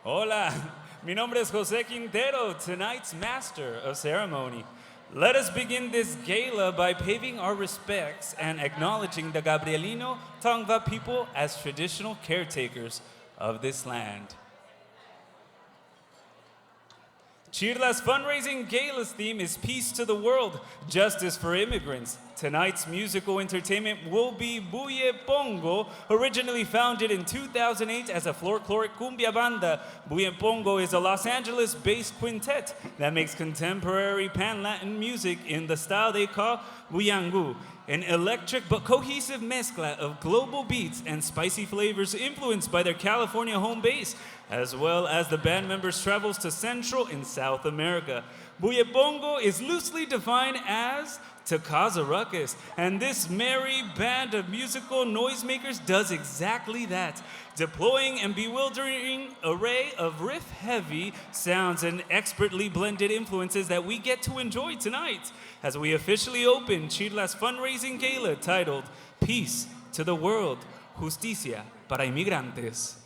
Hola, mi nombre es José Quintero, tonight's master of ceremony. Let us begin this gala by paving our respects and acknowledging the Gabrielino Tongva people as traditional caretakers of this land. CHIRLA's fundraising gala's theme is Peace to the World, Justice for Immigrants. Tonight's musical entertainment will be Buyepongo, originally founded in 2008 as a folkloric cumbia banda. Buyepongo is a Los Angeles-based quintet that makes contemporary pan-Latin music in the style they call buyangu, an electric but cohesive mezcla of global beats and spicy flavors influenced by their California home base, as well as the band members' travels to Central and South America. Buyepongo is loosely defined as to cause a ruckus, and this merry band of musical noisemakers does exactly that, deploying a bewildering array of riff-heavy sounds and expertly blended influences that we get to enjoy tonight as we officially open CHIRLA's fundraising gala titled Peace to the World, Justicia para Inmigrantes.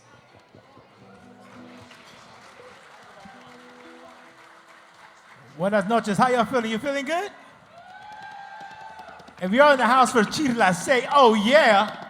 Buenas noches. How y'all feeling? You feeling good? If you're in the house for CHIRLA, say, oh yeah.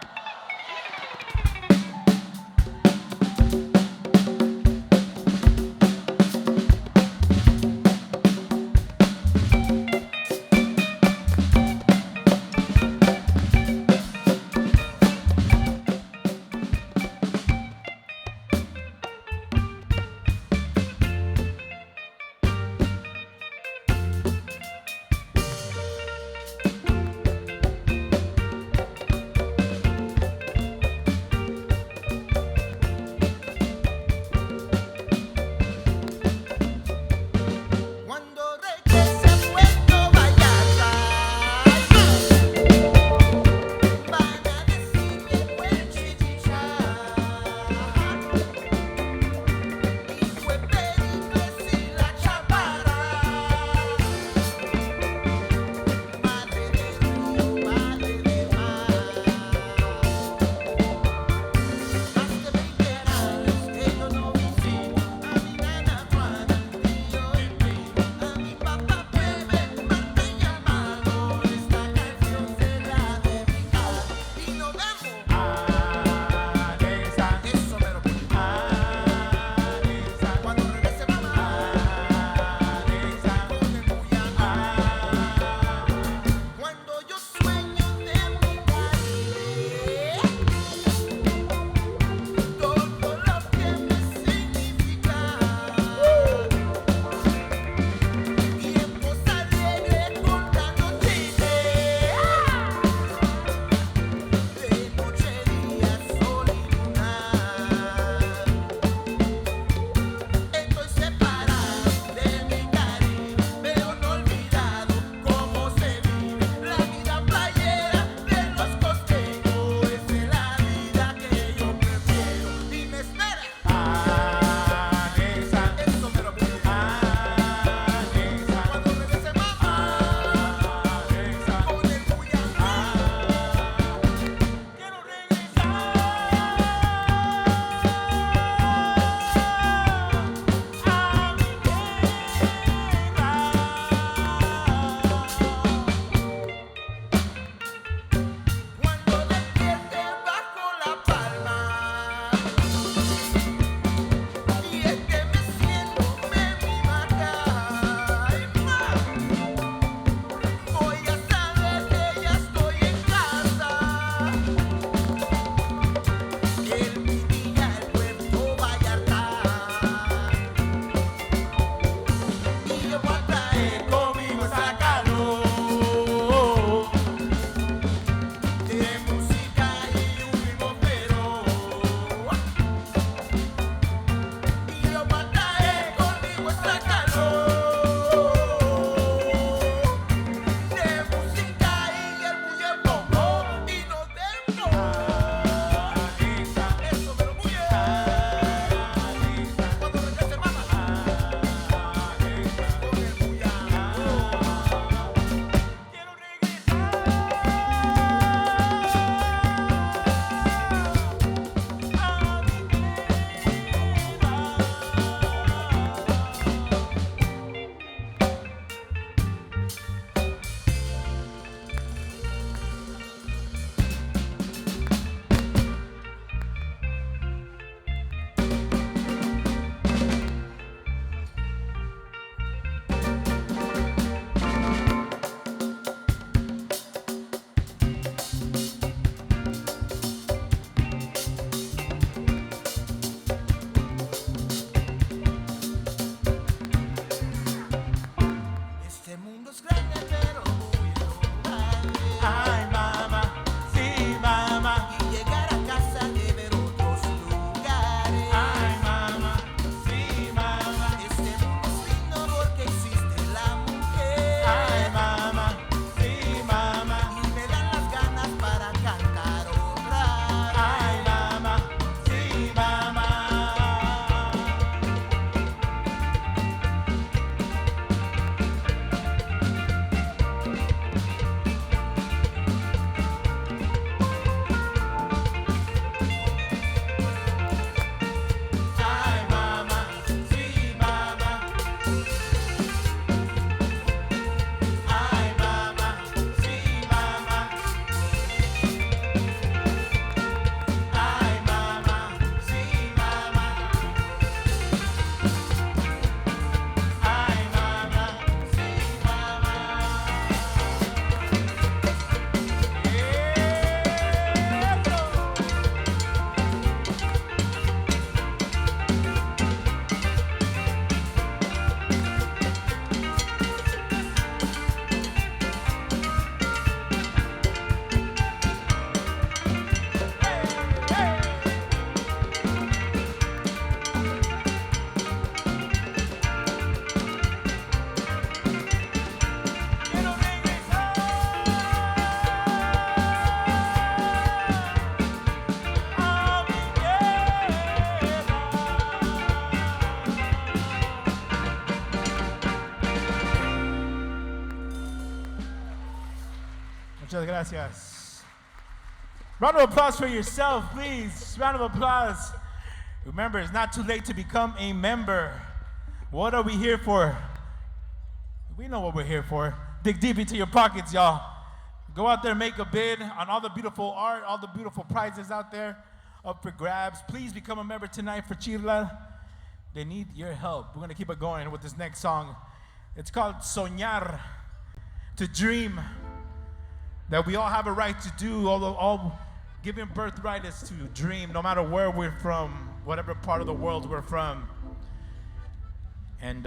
gracias. Round of applause for yourself, please. Round of applause. Remember, it's not too late to become a member. What are we here for? We know what we're here for. Dig deep into your pockets, y'all. Go out there, make a bid on all the beautiful art, all the beautiful prizes out there up for grabs. Please become a member tonight for CHIRLA. They need your help. We're going to keep it going with this next song. It's called Soñar, to dream. That we all have a right to do. All giving birthright is to dream, no matter where we're from, whatever part of the world we're from. And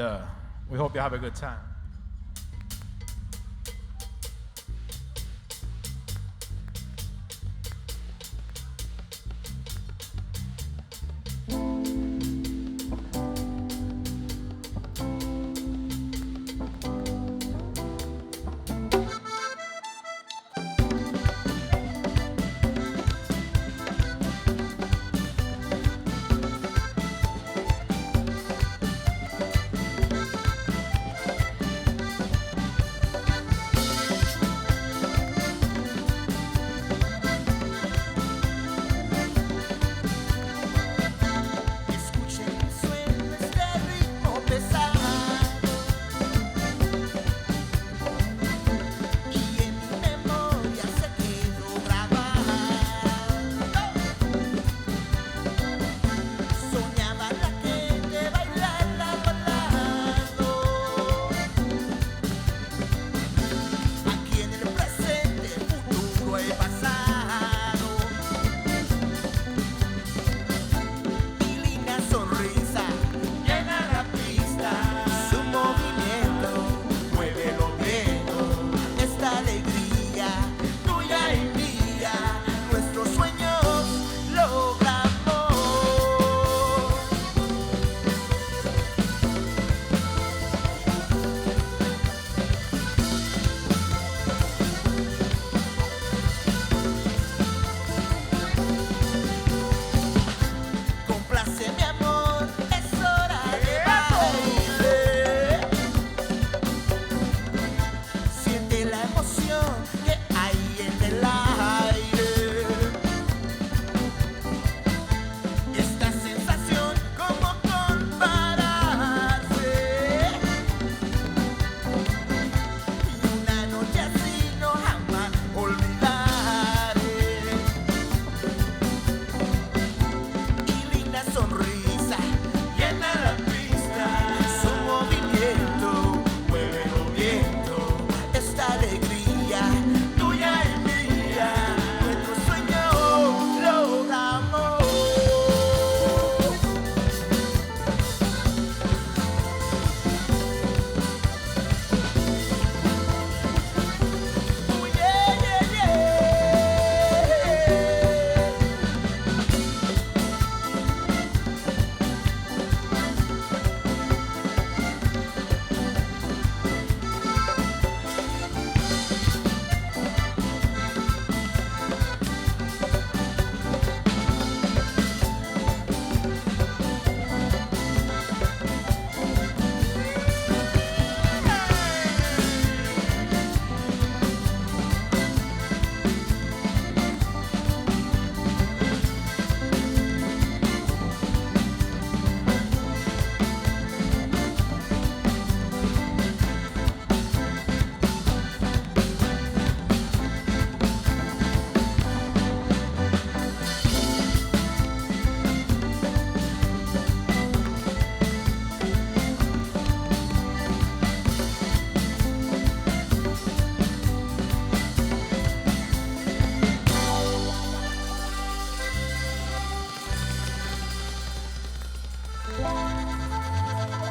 we hope you have a good time.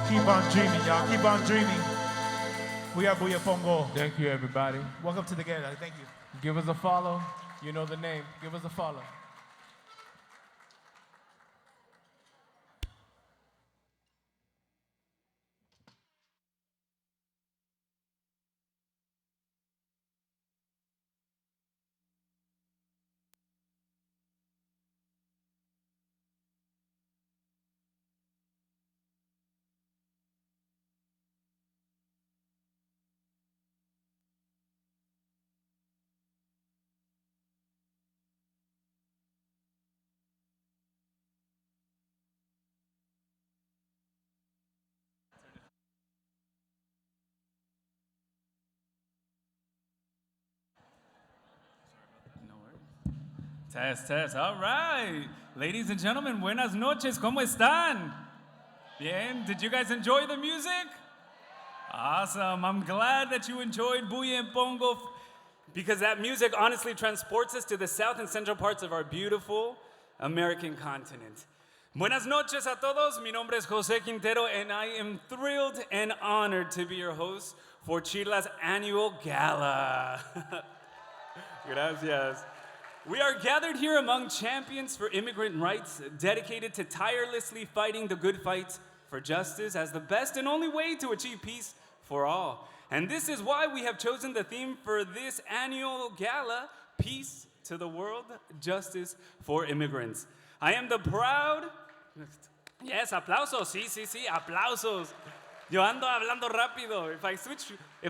Keep on dreaming, y'all. Keep on dreaming. We are Buyepongo. Thank you, everybody. Welcome to the Gala. Thank you. Give us a follow. You know the name. Give us a follow. Test, test. All right. Ladies and gentlemen, buenas noches. ¿Cómo están? Bien. Did you guys enjoy the music? Awesome. I'm glad that you enjoyed Buyepongo because that music honestly transports us to the south and central parts of our beautiful American continent. Buenas noches a todos. Mi nombre es José Quintero, and I am thrilled and honored to be your host for CHIRLA's annual Gala. Gracias. We are gathered here among champions for immigrant rights, dedicated to tirelessly fighting the good fight for justice as the best and only way to achieve peace for all. And this is why we have chosen the theme for this annual gala, Peace to the World, Justice for Immigrants. I am the proud... Yes, aplausos, sí, aplausos. Yo ando hablando rápido. If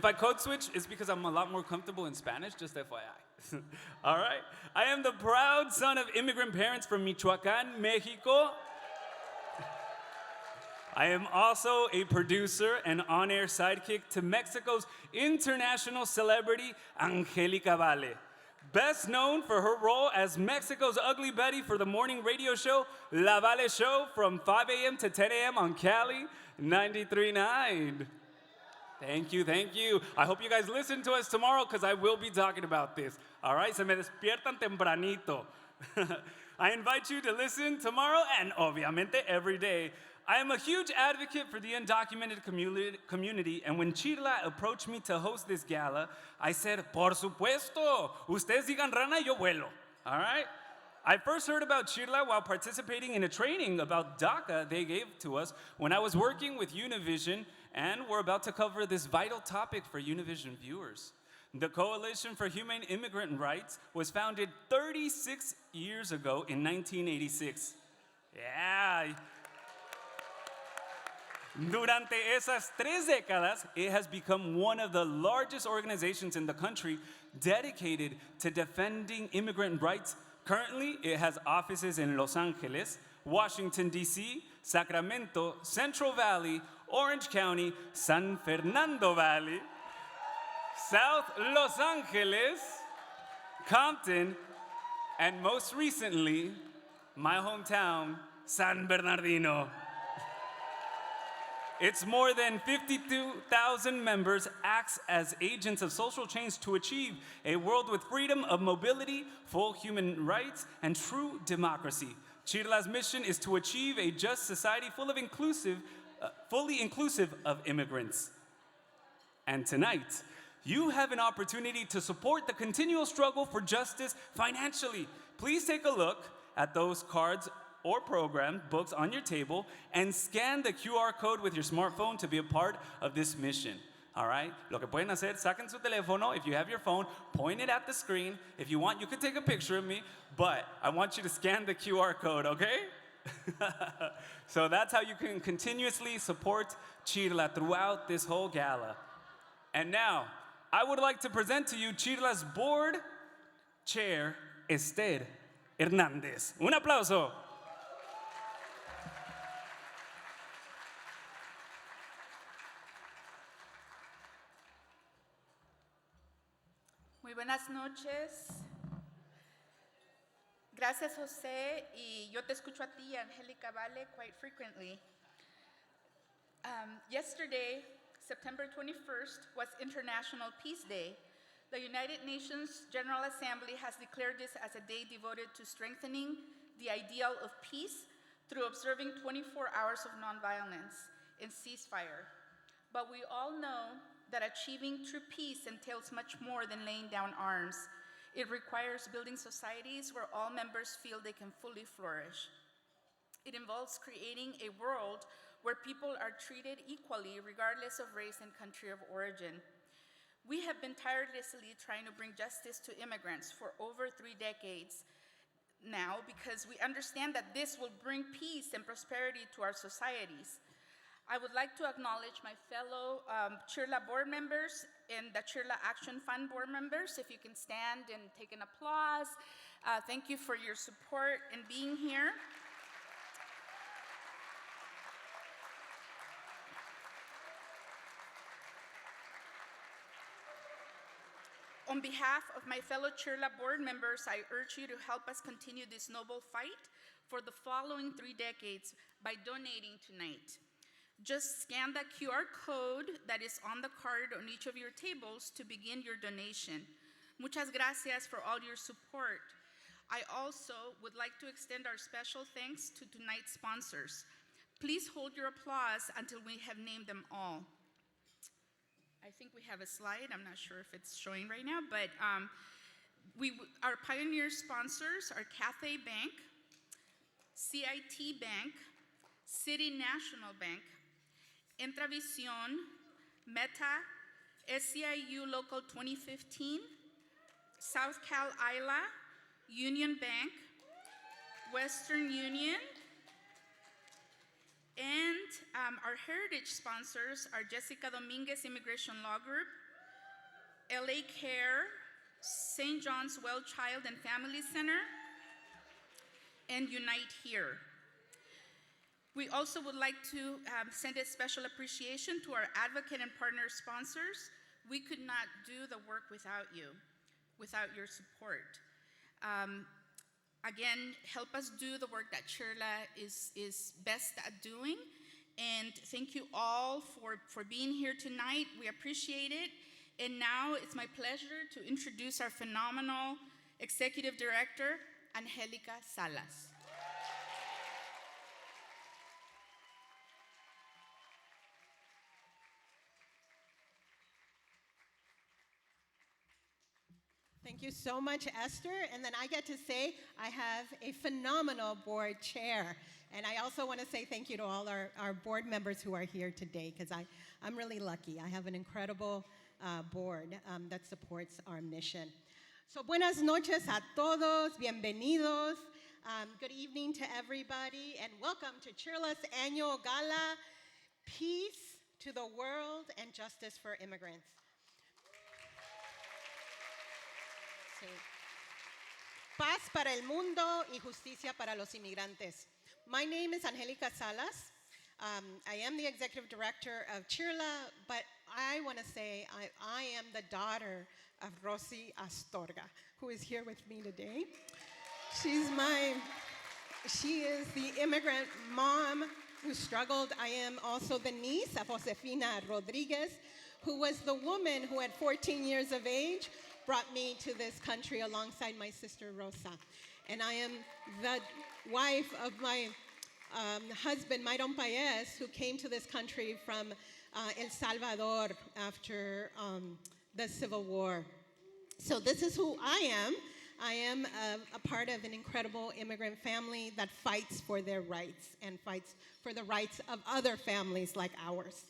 I code switch, it's because I'm a lot more comfortable in Spanish, just FYI. All right. I am the proud son of immigrant parents from Michoacán, Mexico. I am also a producer and on-air sidekick to Mexico's international celebrity, Angelica Vale. Best known for her role as Mexico's Ugly Betty for the morning radio show, La Vale Show, from 5 a.m. to 10 a.m. on Cali 93.9. Thank you. I hope you guys listen to us tomorrow because I will be talking about this. All right, se me despiertan tempranito. I invite you to listen tomorrow and obviamente every day. I am a huge advocate for the undocumented community, and when CHIRLA approached me to host this gala, I said, por supuesto, ustedes digan rana, yo vuelo. All right? I first heard about CHIRLA while participating in a training about DACA they gave to us when I was working with Univision, and we're about to cover this vital topic for Univision viewers. The Coalition for Humane Immigrant Rights was founded 36 years ago in 1986. Yeah. Durante esas 3 décadas, it has become one of the largest organizations in the country dedicated to defending immigrant rights. Currently, it has offices in Los Angeles, Washington, D.C., Sacramento, Central Valley, Orange County, San Fernando Valley, South Los Angeles, Compton, and most recently, my hometown, San Bernardino. Its more than 52,000 members acts as agents of social change to achieve a world with freedom of mobility, full human rights, and true democracy. CHIRLA's mission is to achieve a just society fully inclusive of immigrants. And tonight, you have an opportunity to support the continual struggle for justice financially. Please take a look at those cards or program books on your table and scan the QR code with your smartphone to be a part of this mission. All right? Lo que pueden hacer, saquen su teléfono. If you have your phone, point it at the screen. If you want, you can take a picture of me, but I want you to scan the QR code, okay? So that's how you can continuously support CHIRLA throughout this whole gala. And now, I would like to present to you CHIRLA's board chair, Esther Hernandez. Un aplauso. Muy buenas noches. Gracias, José. Y yo te escucho a ti, Angelica Vale, quite frequently. Yesterday, September 21st, was International Peace Day. The United Nations General Assembly has declared this as a day devoted to strengthening the ideal of peace through observing 24 hours of nonviolence and ceasefire. But we all know that achieving true peace entails much more than laying down arms. It requires building societies where all members feel they can fully flourish. It involves creating a world where people are treated equally regardless of race and country of origin. We have been tirelessly trying to bring justice to immigrants for over 3 decades now because we understand that this will bring peace and prosperity to our societies. I would like to acknowledge my fellow CHIRLA board members and the CHIRLA Action Fund board members. If you can stand and take an applause. Thank you for your support and being here. On behalf of my fellow CHIRLA board members, I urge you to help us continue this noble fight for the following 3 decades by donating tonight. Just scan the QR code that is on the card on each of your tables to begin your donation. Muchas gracias for all your support. I also would like to extend our special thanks to tonight's sponsors. Please hold your applause until we have named them all. I think we have a slide. I'm not sure if it's showing right now, but our pioneer sponsors are Cathay Bank, CIT Bank, City National Bank, Intravisión, Meta, SCIU Local 2015, South Cal ILA, Union Bank, Western Union, and our heritage sponsors are Jessica Dominguez Immigration Law Group, LA Care, St. John's Well Child and Family Center, and Unite Here. We also would like to send a special appreciation to our advocate and partner sponsors. We could not do the work without you, without your support. Again, help us do the work that CHIRLA is best at doing. And thank you all for being here tonight. We appreciate it. And now it's my pleasure to introduce our phenomenal Executive Director, Angelica Salas. Thank you so much, Esther. And then I get to say I have a phenomenal board chair. And I also want to say thank you to all our board members who are here today, because I'm really lucky. I have an incredible board that supports our mission. So buenas noches a todos, bienvenidos. Good evening to everybody, and welcome to CHIRLA's annual Gala, Peace to the World and Justice for Immigrants. Sí. Paz para el mundo y justicia para los inmigrantes. My name is Angelica Salas. I am the executive director of CHIRLA, but I want to say I am the daughter of Rosy Astorga, who is here with me today. She is the immigrant mom who struggled. I am also the niece of Josefina Rodriguez, who was the woman who at 14 years of age brought me to this country alongside my sister Rosa. And I am the wife of my husband, Myron Paez, who came to this country from El Salvador after the Civil War. So this is who I am. I am a part of an incredible immigrant family that fights for their rights and fights for the rights of other families like ours.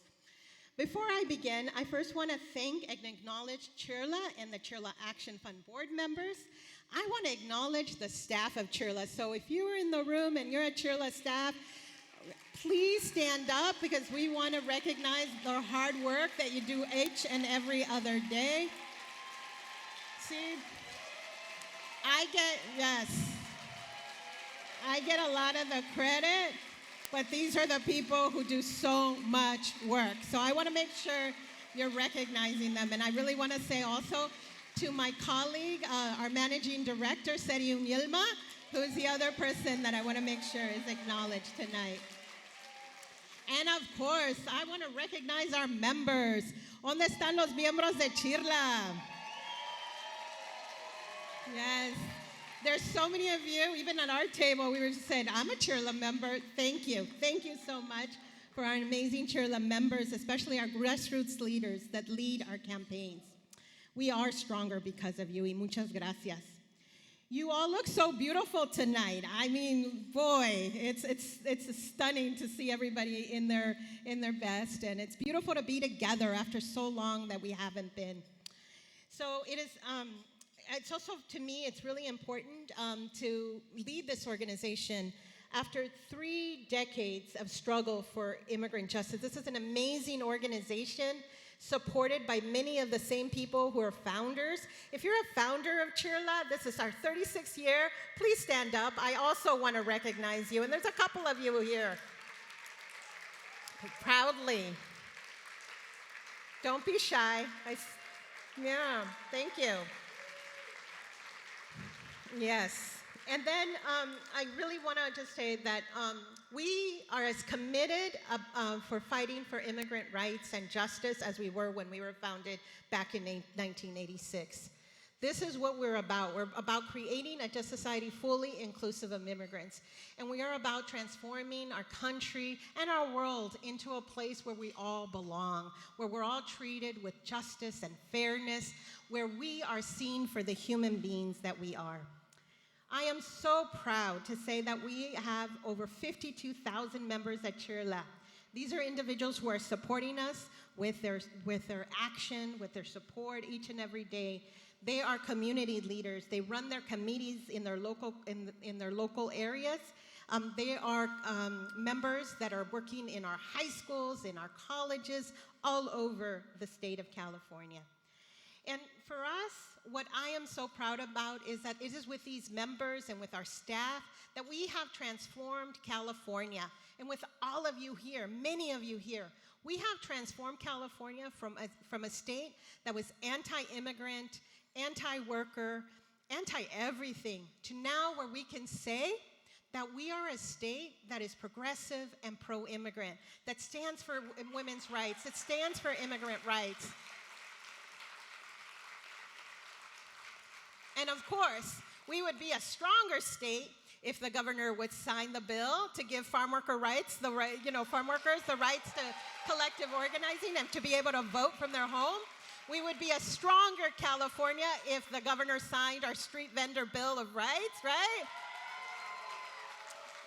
Before I begin, I first want to thank and acknowledge CHIRLA and the CHIRLA Action Fund board members. I want to acknowledge the staff of CHIRLA. So if you are in the room and you're a CHIRLA staff, please stand up, because we want to recognize the hard work that you do each and every other day. See, I get a lot of the credit, but these are the people who do so much work. So I want to make sure you're recognizing them. And I really want to say also to my colleague, our managing director, Seriun Yilma, who is the other person that I want to make sure is acknowledged tonight. And of course, I want to recognize our members. ¿Dónde están los miembros de CHIRLA? Yes. There's so many of you, even at our table, we were just saying, I'm a CHIRLA member. Thank you. Thank you so much for our amazing CHIRLA members, especially our grassroots leaders that lead our campaigns. We are stronger because of you, y muchas gracias. You all look so beautiful tonight. I mean, boy, it's stunning to see everybody in their best, and it's beautiful to be together after so long that we haven't been. So it is. It's also, to me, it's really important to lead this organization after 3 decades of struggle for immigrant justice. This is an amazing organization supported by many of the same people who are founders. If you're a founder of CHIRLA, this is our 36th year. Please stand up. I also want to recognize you. And there's a couple of you here. Proudly. Don't be shy. Yeah, thank you. Yes. And then I really want to just say that we are as committed for fighting for immigrant rights and justice as we were when we were founded back in 1986. This is what we're about. We're about creating a just society fully inclusive of immigrants. And we are about transforming our country and our world into a place where we all belong, where we're all treated with justice and fairness, where we are seen for the human beings that we are. I am so proud to say that we have over 52,000 members at CHIRLA. These are individuals who are supporting us with their action, with their support each and every day. They are community leaders. They run their committees in their local areas. They are members that are working in our high schools, in our colleges, all over the state of California. And for us, what I am so proud about is that it is with these members and with our staff that we have transformed California. And with all of you here, many of you here, we have transformed California from a state that was anti-immigrant, anti-worker, anti-everything, to now where we can say that we are a state that is progressive and pro-immigrant, that stands for women's rights, that stands for immigrant rights. And of course, we would be a stronger state if the governor would sign the bill to give farm worker rights, farm workers the rights to collective organizing and to be able to vote from their home. We would be a stronger California if the governor signed our street vendor bill of rights, right?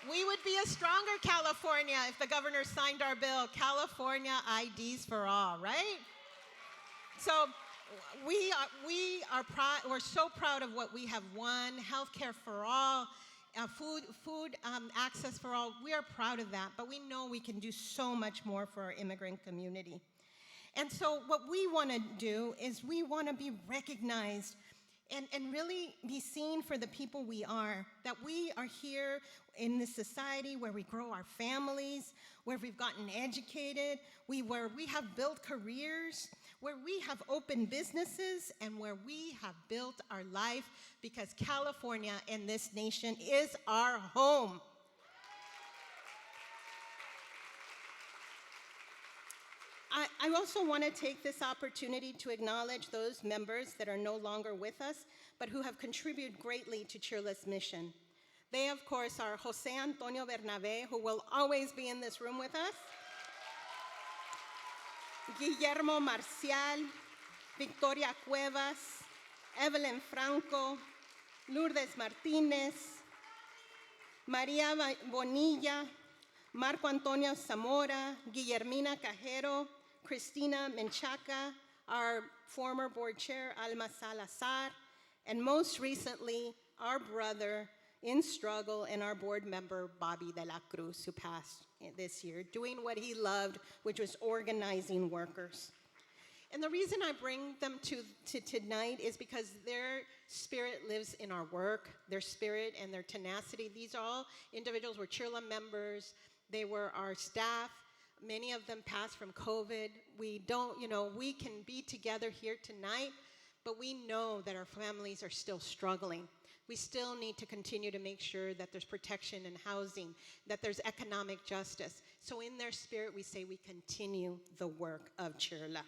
We would be a stronger California if the governor signed our bill, California IDs for all, right? So we're so proud of what we have won, healthcare for all, food access for all. We are proud of that, but we know we can do so much more for our immigrant community. And so what we want to do is we want to be recognized and really be seen for the people we are, that we are here in this society where we grow our families, where we've gotten educated, where we have built careers, where we have opened businesses, and where we have built our life, because California and this nation is our home. I also want to take this opportunity to acknowledge those members that are no longer with us, but who have contributed greatly to CHIRLA's mission. They, of course, are Jose Antonio Bernabe, who will always be in this room with us, Guillermo Marcial, Victoria Cuevas, Evelyn Franco, Lourdes Martinez, Maria Bonilla, Marco Antonio Zamora, Guillermina Cajero, Cristina Menchaca, our former board chair, Alma Salazar, and most recently, our brother in struggle and our board member, Bobby de la Cruz, who passed this year, doing what he loved, which was organizing workers. And the reason I bring them to tonight is because their spirit lives in our work, their spirit and their tenacity. These are all individuals who were CHIRLA members. They were our staff. Many of them passed from COVID. We can be together here tonight, but we know that our families are still struggling. We still need to continue to make sure that there's protection and housing, that there's economic justice. So in their spirit, we say we continue the work of CHIRLA,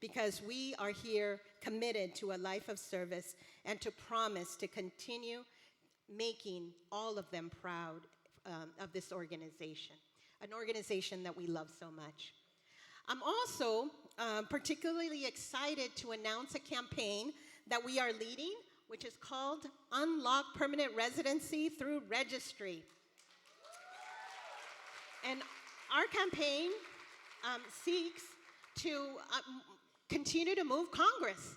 because we are here committed to a life of service and to promise to continue making all of them proud of this organization, an organization that we love so much. I'm also particularly excited to announce a campaign that we are leading, which is called Unlock Permanent Residency Through Registry. And our campaign seeks to continue to move Congress.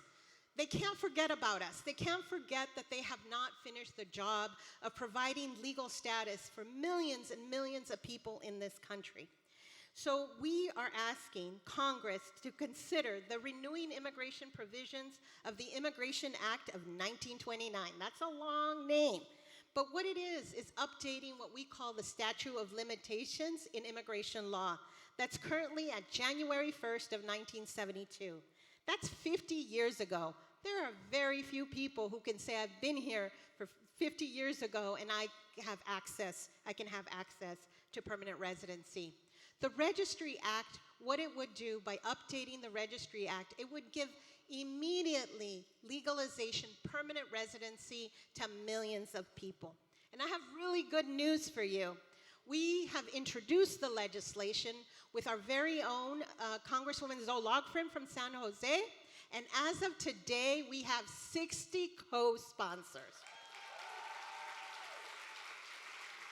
They can't forget about us. They can't forget that they have not finished the job of providing legal status for millions and millions of people in this country. So we are asking Congress to consider the renewing immigration provisions of the Immigration Act of 1929. That's a long name. But what it is updating what we call the statute of limitations in immigration law. That's currently at January 1st of 1972. That's 50 years ago. There are very few people who can say, I've been here for 50 years ago and I can have access to permanent residency. The Registry Act, what it would do by updating the Registry Act, it would give immediately legalization, permanent residency to millions of people. And I have really good news for you. We have introduced the legislation with our very own Congresswoman Zoe Logfrin from San Jose. And as of today, we have 60 co-sponsors.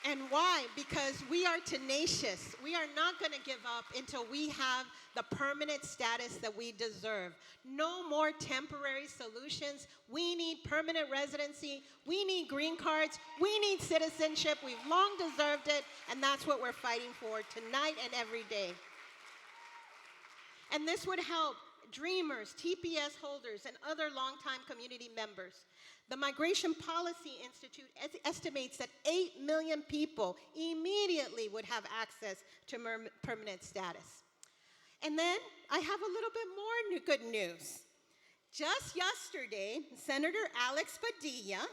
And why? Because we are tenacious. We are not going to give up until we have the permanent status that we deserve. No more temporary solutions. We need permanent residency. We need green cards. We need citizenship. We've long deserved it, and that's what we're fighting for tonight and every day. And this would help Dreamers, TPS holders, and other longtime community members. The Migration Policy Institute estimates that 8 million people immediately would have access to permanent status. And then I have a little bit more good news. Just yesterday, Senator Alex Padilla,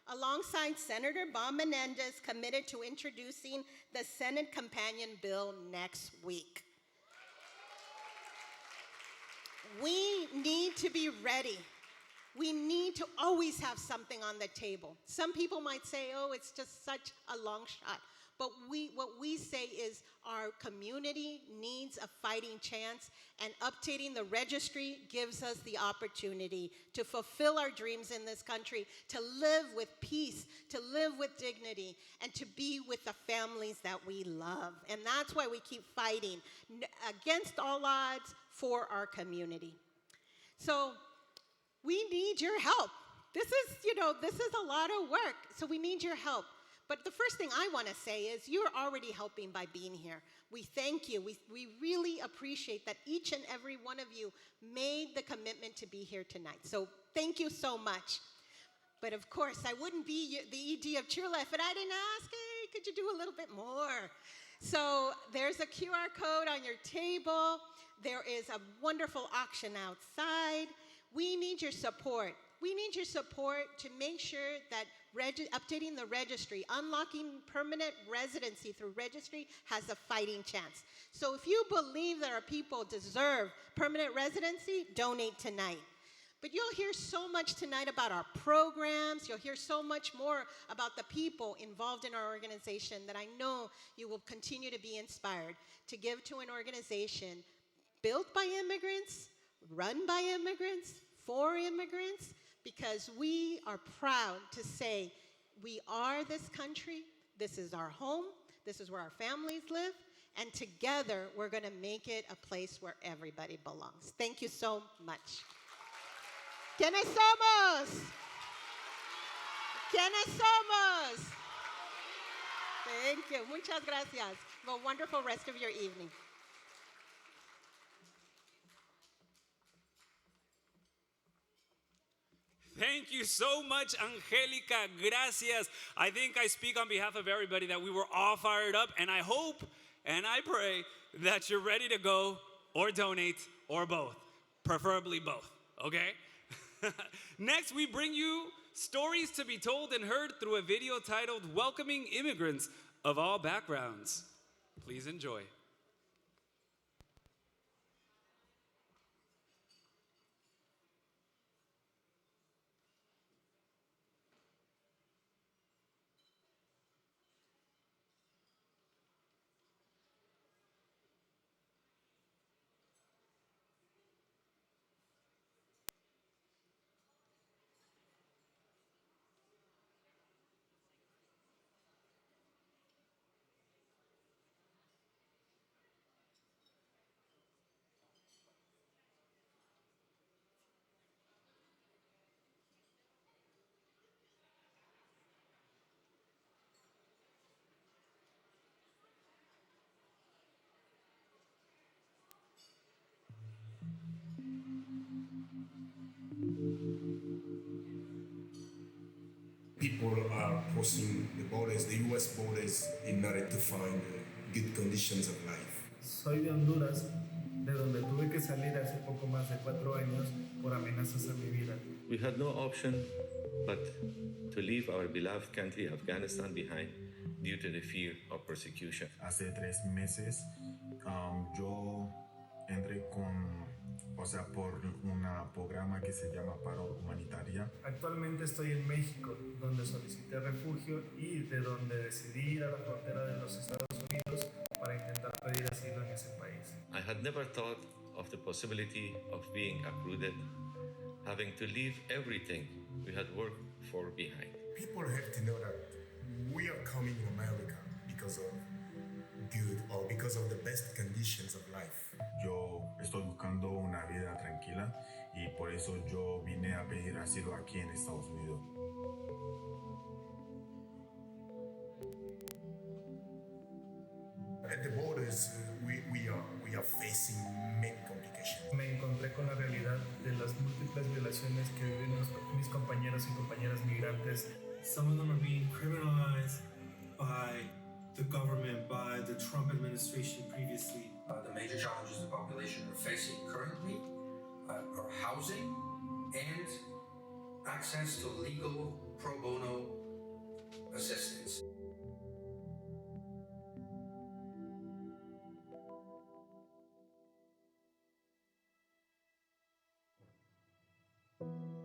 alongside Senator Bob Melendez, committed to introducing the Senate Companion Bill next week. We need to be ready. We need to always have something on the table. Some people might say, oh, it's just such a long shot. But what we say is our community needs a fighting chance, and updating the registry gives us the opportunity to fulfill our dreams in this country, to live with peace, to live with dignity, and to be with the families that we love. And that's why we keep fighting against all odds for our community. So we need your help. This is a lot of work, so we need your help. But the first thing I want to say is you're already helping by being here. We thank you. We really appreciate that each and every one of you made the commitment to be here tonight. So thank you so much. But of course, I wouldn't be the ED of CHIRLA if I didn't ask, hey, could you do a little bit more? So there's a QR code on your table. There is a wonderful auction outside. We need your support. We need your support to make sure that updating the registry, unlocking permanent residency through registry has a fighting chance. So if you believe that our people deserve permanent residency, donate tonight. But you'll hear so much tonight about our programs. You'll hear so much more about the people involved in our organization that I know you will continue to be inspired to give to an organization built by immigrants, run by immigrants, for immigrants, because we are proud to say we are this country, this is our home, this is where our families live, and together we're going to make it a place where everybody belongs. Thank you so much. ¿Quiénes somos? ¿Quiénes somos? Thank you. Muchas gracias. Have a wonderful rest of your evening. Thank you so much, Angelica. Gracias. I think I speak on behalf of everybody that we were all fired up, and I hope and I pray that you're ready to go or donate or both, preferably both, okay? Next, we bring you stories to be told and heard through a video titled Welcoming Immigrants of All Backgrounds. Please enjoy. People are crossing the borders, the U.S. borders, in order to find good conditions of life. Soy de Honduras de donde tuve que salir hace poco más de 4 años por amenazas a mi vida. We had no option but to leave our beloved country, Afghanistan, behind due to the fear of persecution. Hace 3 meses yo entré por un programa que se llama Paro Humanitaria. Actualmente estoy en México, donde solicité refugio y de donde decidí ir a la frontera de los Estados Unidos para intentar pedir asilo en ese país. I had never thought of the possibility of being uprooted, having to leave everything we had worked for behind. People have to know that we are coming in America because of good or because of the best conditions of life. Yo estoy buscando una vida tranquila y por eso yo vine a pedir asilo aquí en Estados Unidos. At the borders, we are facing many complications. Me encontré con la realidad de las múltiples violaciones que viven mis compañeros y compañeras migrantes. Some of them are being criminalized by the government, by the Trump administration previously. The major challenges the population are facing currently are housing and access to legal pro bono assistance.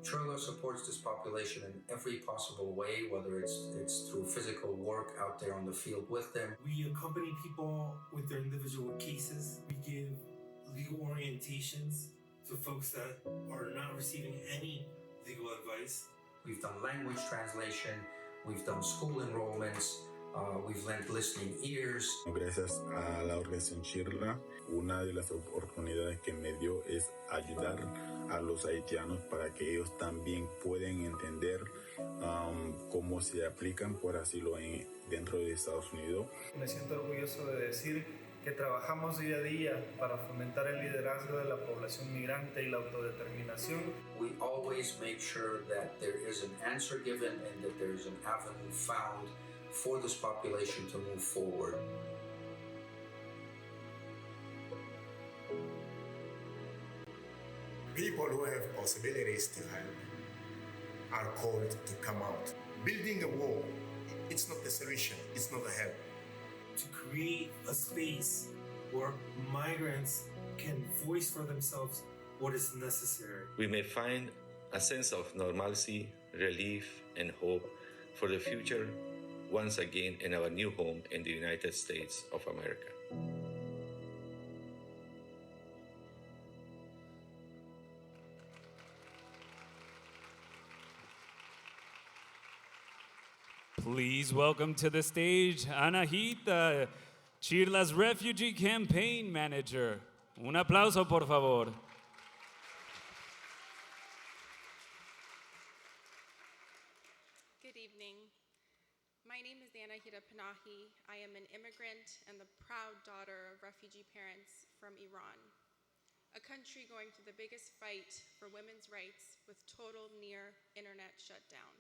CHIRLA supports this population in every possible way, whether it's through physical work out there on the field with them. We accompany people with their individual cases. We give legal orientations to folks that are not receiving any legal advice. We've done language translation, we've done school enrollments, we've lent listening ears. Gracias a la organización CHIRLA, una de las oportunidades que me dio es ayudar a los haitianos para que ellos también puedan entender cómo se aplican por asilo dentro de Estados Unidos. Me siento orgulloso de decir que trabajamos día a día para fomentar el liderazgo de la población migrante y la autodeterminación. We always make sure that there is an answer given and that there is an avenue found for this population to move forward. People who have possibilities to help are called to come out. Building a wall, it's not the solution, it's not the help. To create a space where migrants can voice for themselves what is necessary. We may find a sense of normalcy, relief, and hope for the future once again in our new home in the United States of America. Please welcome to the stage Anahita, CHIRLA's Refugee Campaign Manager. Un aplauso, por favor. Good evening. My name is Anahita Panahi. I am an immigrant and the proud daughter of refugee parents from Iran, a country going through the biggest fight for women's rights with total near internet shutdown.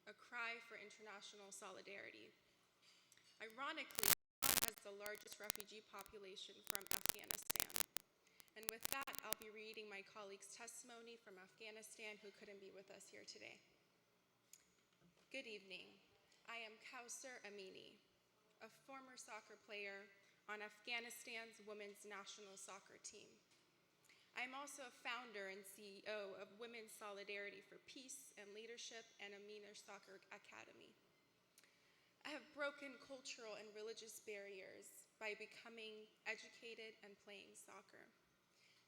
A cry for international solidarity. Ironically, Iran has the largest refugee population from Afghanistan. And with that, I'll be reading my colleague's testimony from Afghanistan who couldn't be with us here today. Good evening. I am Kausar Amini, a former soccer player on Afghanistan's women's national soccer team. I am also a founder and CEO of Women's Solidarity for Peace and Leadership and Amina Soccer Academy. I have broken cultural and religious barriers by becoming educated and playing soccer.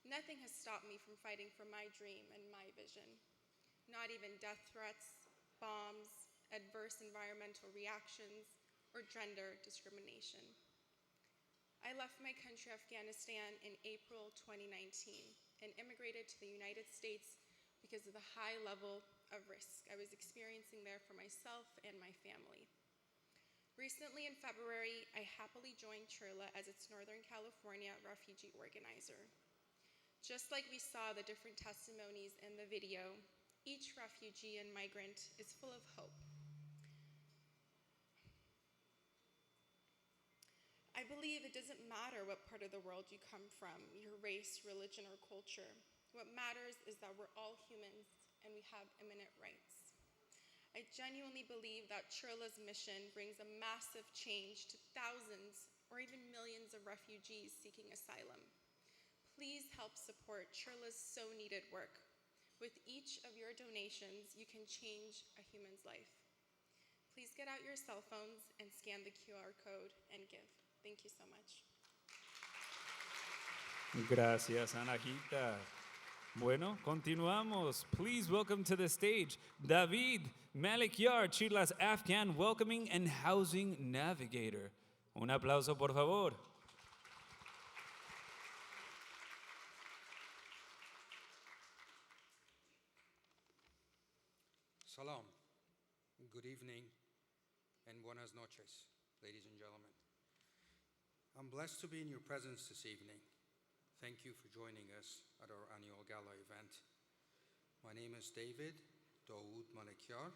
Nothing has stopped me from fighting for my dream and my vision. Not even death threats, bombs, adverse environmental reactions, or gender discrimination. I left my country, Afghanistan, in April 2019 and immigrated to the United States because of the high level of risk I was experiencing there for myself and my family. Recently, in February, I happily joined CHIRLA as its Northern California refugee organizer. Just like we saw the different testimonies in the video, each refugee and migrant is full of hope. I believe it doesn't matter what part of the world you come from, your race, religion, or culture. What matters is that we're all humans and we have eminent rights. I genuinely believe that CHIRLA's mission brings a massive change to thousands or even millions of refugees seeking asylum. Please help support CHIRLA's so needed work. With each of your donations, you can change a human's life. Please get out your cell phones and scan the QR code and give. Thank you so much. Gracias, Anahita. Bueno, continuamos. Please welcome to the stage David Malikyar, CHIRLA's Afghan Welcoming and Housing Navigator. Un aplauso, por favor. Salam. Good evening and buenas noches, ladies and gentlemen. I'm blessed to be in your presence this evening. Thank you for joining us at our annual Gala event. My name is David Daoud Malikyar.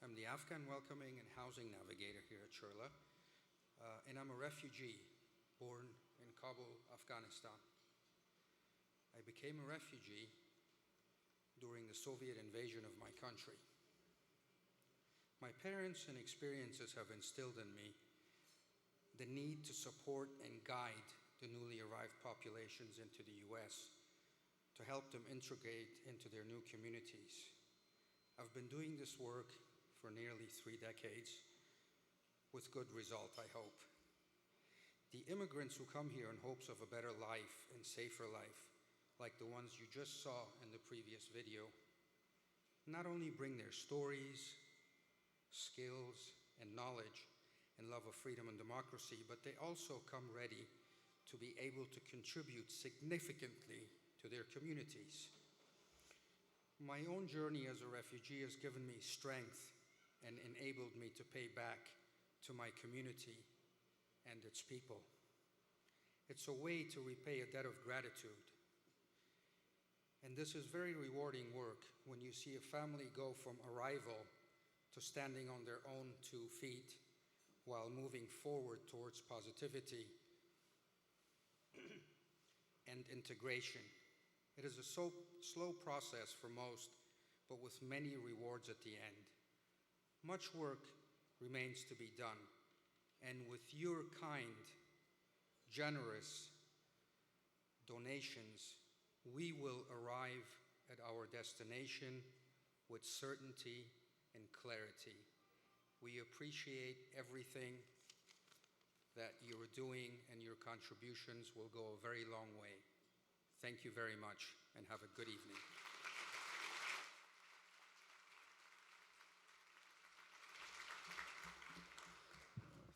I'm the Afghan Welcoming and Housing Navigator here at CHIRLA, and I'm a refugee born in Kabul, Afghanistan. I became a refugee during the Soviet invasion of my country. My parents and experiences have instilled in me the need to support and guide the newly arrived populations into the US to help them integrate into their new communities. I've been doing this work for nearly 3 decades with good result, I hope. The immigrants who come here in hopes of a better life and safer life, like the ones you just saw in the previous video, not only bring their stories, skills, and knowledge and love of freedom and democracy, but they also come ready to be able to contribute significantly to their communities. My own journey as a refugee has given me strength and enabled me to pay back to my community and its people. It's a way to repay a debt of gratitude. And this is very rewarding work when you see a family go from arrival to standing on their own 2 feet while moving forward towards positivity and integration. It is a slow process for most, but with many rewards at the end. Much work remains to be done, and with your kind, generous donations, we will arrive at our destination with certainty and clarity. We appreciate everything that you are doing, and your contributions will go a very long way. Thank you very much, and have a good evening.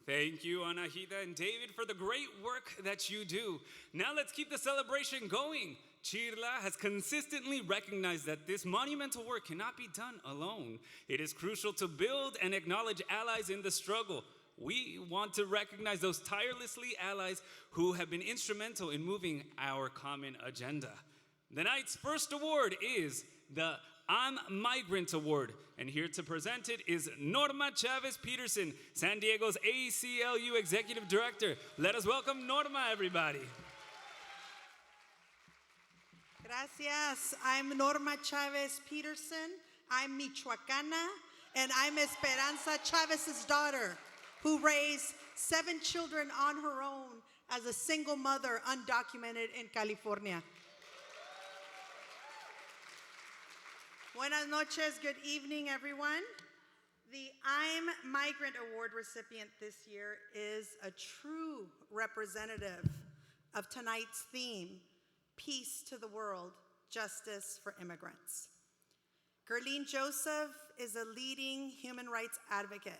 Thank you, Anahita and David, for the great work that you do. Now let's keep the celebration going. CHIRLA has consistently recognized that this monumental work cannot be done alone. It is crucial to build and acknowledge allies in the struggle. We want to recognize those tirelessly allies who have been instrumental in moving our common agenda. The night's first award is the I'm Migrant Award, and here to present it is Norma Chavez Peterson, San Diego's ACLU Executive Director. Let us welcome Norma, everybody. Gracias. I'm Norma Chavez Peterson. I'm Michoacana, and I'm Esperanza Chavez's daughter, who raised 7 children on her own as a single mother, undocumented in California. Buenas noches, good evening, everyone. The I'm Migrant Award recipient this year is a true representative of tonight's theme, Peace to the World, Justice for Immigrants. Gerline Joseph is a leading human rights advocate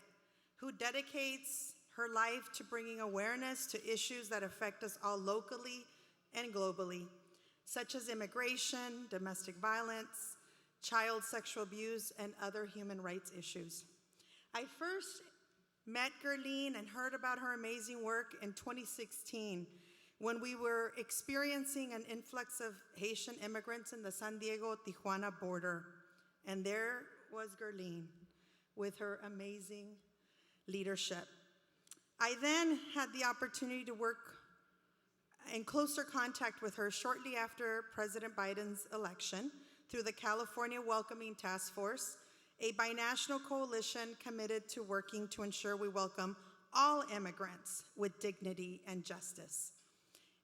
who dedicates her life to bringing awareness to issues that affect us all locally and globally, such as immigration, domestic violence, child sexual abuse, and other human rights issues. I first met Gerline and heard about her amazing work in 2016 when we were experiencing an influx of Haitian immigrants in the San Diego-Tijuana border. And there was Gerline with her amazing leadership. I then had the opportunity to work in closer contact with her shortly after President Biden's election through the California Welcoming Task Force, a binational coalition committed to working to ensure we welcome all immigrants with dignity and justice.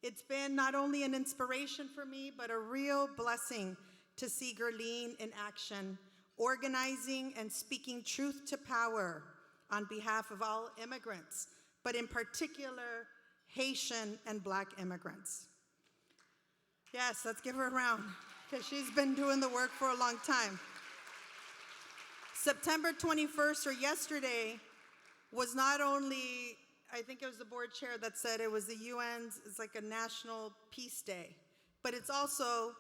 It's been not only an inspiration for me, but a real blessing to see Gerline in action, organizing and speaking truth to power on behalf of all immigrants, but in particular, Haitian and Black immigrants. Yes, let's give her a round, because she's been doing the work for a long time. September 21st, or yesterday, was not only, I think it was the board chair that said it was the UN's, it's like a National Peace Day, but it's also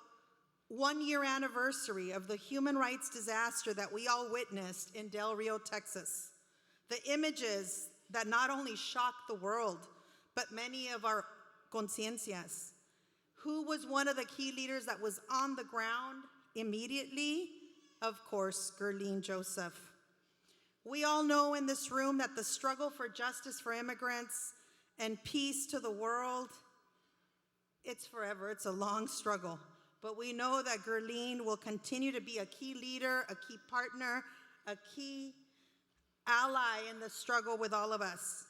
1 year anniversary of the human rights disaster that we all witnessed in Del Rio, Texas. The images that not only shocked the world, but many of our conciencias. Who was one of the key leaders that was on the ground immediately? Of course, Gerline Joseph. We all know in this room that the struggle for justice for immigrants and peace to the world, it's forever, it's a long struggle. But we know that Gerline will continue to be a key leader, a key partner, a key ally in the struggle with all of us.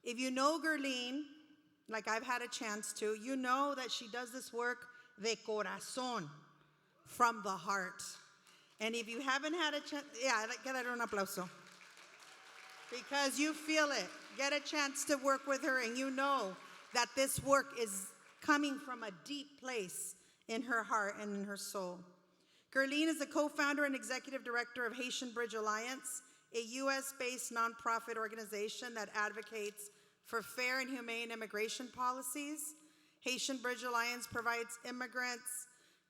If you know Gerline, like I've had a chance to, you know that she does this work de corazón, from the heart. And if you haven't had a chance, get her un aplauso. Because you feel it. Get a chance to work with her and you know that this work is coming from a deep place in her heart and in her soul. Gerline is the co-founder and executive director of Haitian Bridge Alliance, a US-based nonprofit organization that advocates for fair and humane immigration policies. Haitian Bridge Alliance provides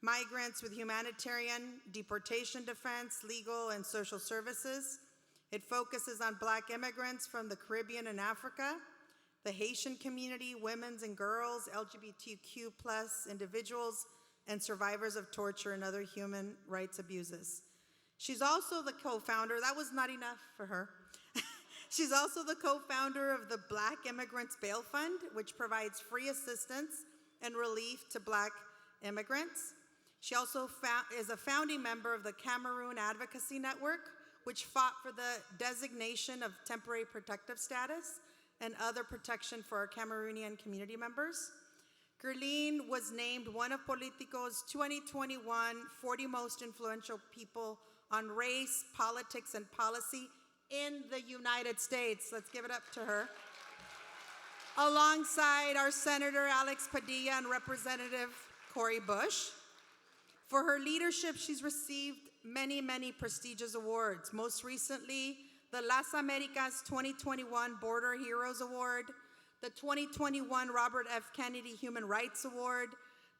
migrants with humanitarian, deportation defense, legal, and social services. It focuses on Black immigrants from the Caribbean and Africa, the Haitian community, women's and girls, LGBTQ+ individuals, and survivors of torture and other human rights abuses. She's also the co-founder, that was not enough for her. She's also the co-founder of the Black Immigrants Bail Fund, which provides free assistance and relief to Black immigrants. She also is a founding member of the Cameroon Advocacy Network, which fought for the designation of temporary protective status and other protection for our Cameroonian community members. Gerline was named one of Politico's 2021 40 most influential people on race, politics, and policy in the United States. Let's give it up to her. Alongside our Senator Alex Padilla and Representative Cori Bush. For her leadership, she's received many, many prestigious awards. Most recently, the Las Americas 2021 Border Heroes Award, the 2021 Robert F. Kennedy Human Rights Award,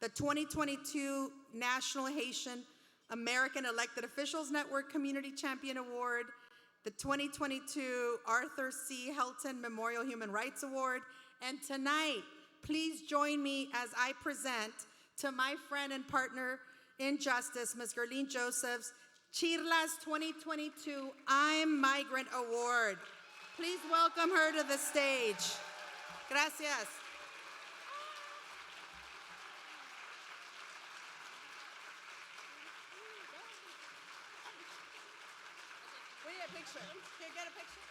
the 2022 National Haitian American Elected Officials Network Community Champion Award, the 2022 Arthur C. Helton Memorial Human Rights Award, and tonight, please join me as I present to my friend and partner in justice, Ms. Gerline Joseph's CHIRLA's 2022 I'm Migrant Award. Please welcome her to the stage. Gracias. We need a picture. Here, get a picture.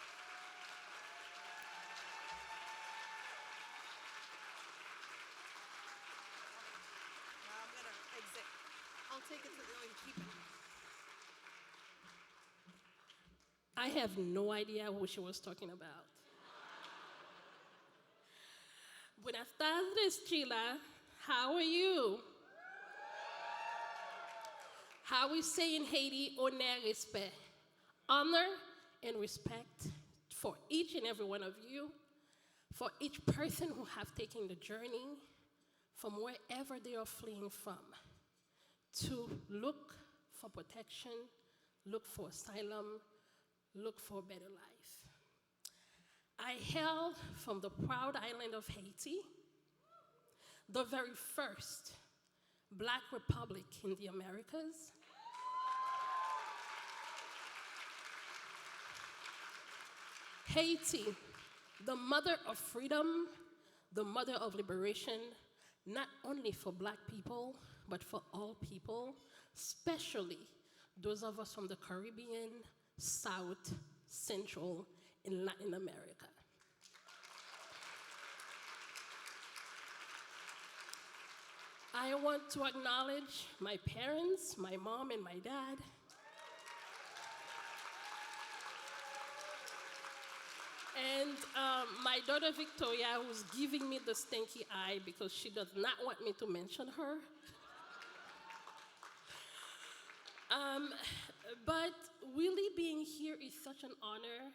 No, I'm gonna exit. I'll take it to the and keep it. I have no idea who she was talking about. Buenas tardes, CHIRLA. How are you? How we say in Haiti, honneur, respect. Honor and respect for each and every one of you, for each person who have taken the journey from wherever they are fleeing from to look for protection, look for asylum, look for a better life. I hail from the proud island of Haiti, the very first Black republic in the Americas. Haiti, the mother of freedom, the mother of liberation, not only for Black people, but for all people, especially those of us from the Caribbean, South, Central, and Latin America. I want to acknowledge my parents, my mom and my dad. And my daughter Victoria, who's giving me the stinky eye because she does not want me to mention her. But really being here is such an honor.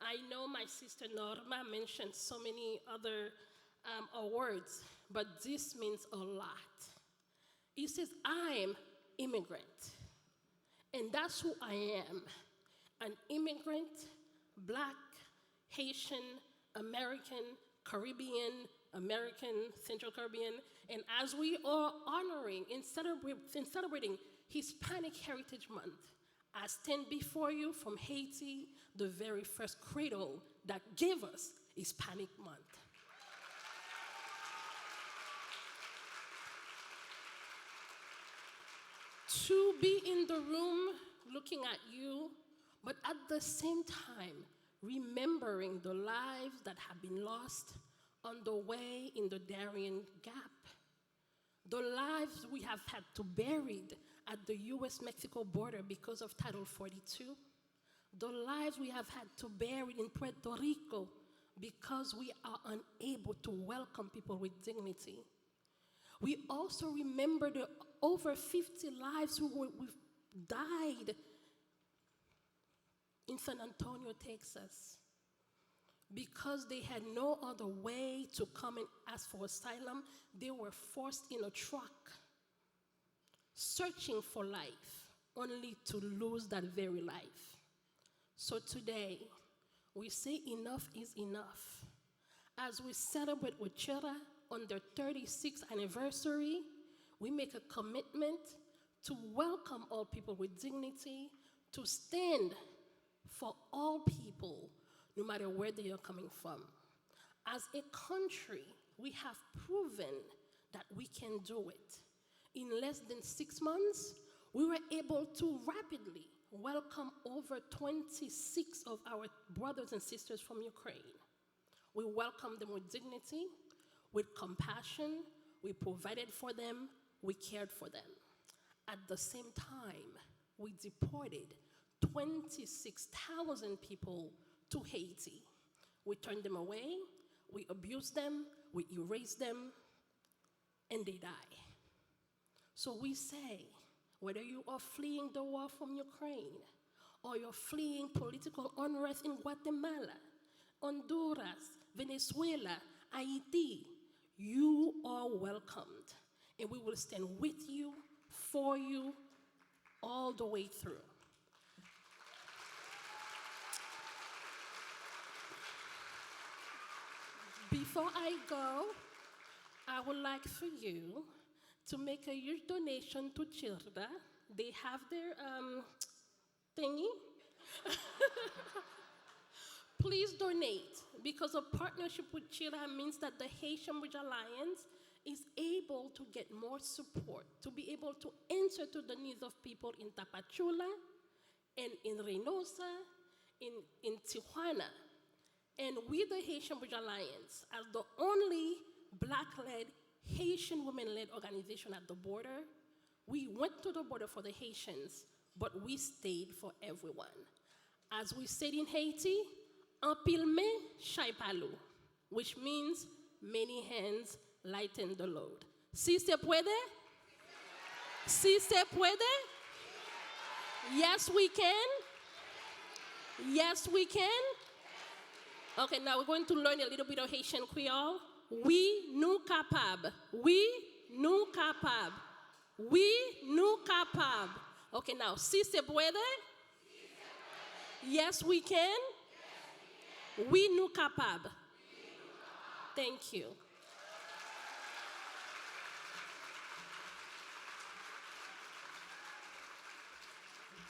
I know my sister Norma mentioned so many other awards, but this means a lot. It says, I'm immigrant. And that's who I am, an immigrant, Black, Haitian, American, Caribbean, American, Central Caribbean, and as we are honoring and celebrating Hispanic Heritage Month, I stand before you from Haiti, the very first cradle that gave us Hispanic Month. To be in the room looking at you, but at the same time, remembering the lives that have been lost on the way in the Darien Gap, the lives we have had to bury at the US-Mexico border because of Title 42, the lives we have had to bury in Puerto Rico because we are unable to welcome people with dignity. We also remember the over 50 lives who died in San Antonio, Texas, because they had no other way to come and ask for asylum. They were forced in a truck, searching for life, only to lose that very life. So today, we say enough is enough. As we celebrate with CHIRLA on their 36th anniversary, we make a commitment to welcome all people with dignity, to stand for all people, no matter where they are coming from. As a country, we have proven that we can do it. In less than 6 months, we were able to rapidly welcome over 26 of our brothers and sisters from Ukraine. We welcomed them with dignity, with compassion. We provided for them, we cared for them. At the same time, we deported 26,000 people to Haiti. We turned them away, we abused them, we erased them, and they die. So we say, whether you are fleeing the war from Ukraine, or you're fleeing political unrest in Guatemala, Honduras, Venezuela, Haiti, you are welcomed. And we will stand with you, for you, all the way through. Before I go, I would like for you to make a huge donation to CHIRLA. They have their thingy. Please donate, because a partnership with CHIRLA means that the Haitian Bridge Alliance is able to get more support, to be able to answer to the needs of people in Tapachula, and in Reynosa, in Tijuana. And we, the Haitian Bridge Alliance, as the only Black-led, Haitian women-led organization at the border, we went to the border for the Haitians, but we stayed for everyone. As we said in Haiti, un pile main, chay pa l'eau, which means many hands lighten the load. Si se puede? Si se puede? Yes, we can? Yes, we can? Okay, now we're going to learn a little bit of Haitian Creole. Oui, nous capables. Oui, nous capables. Oui, nous capables. Okay, now, si se puede? Yes, we can? Oui, nous capables. Thank you.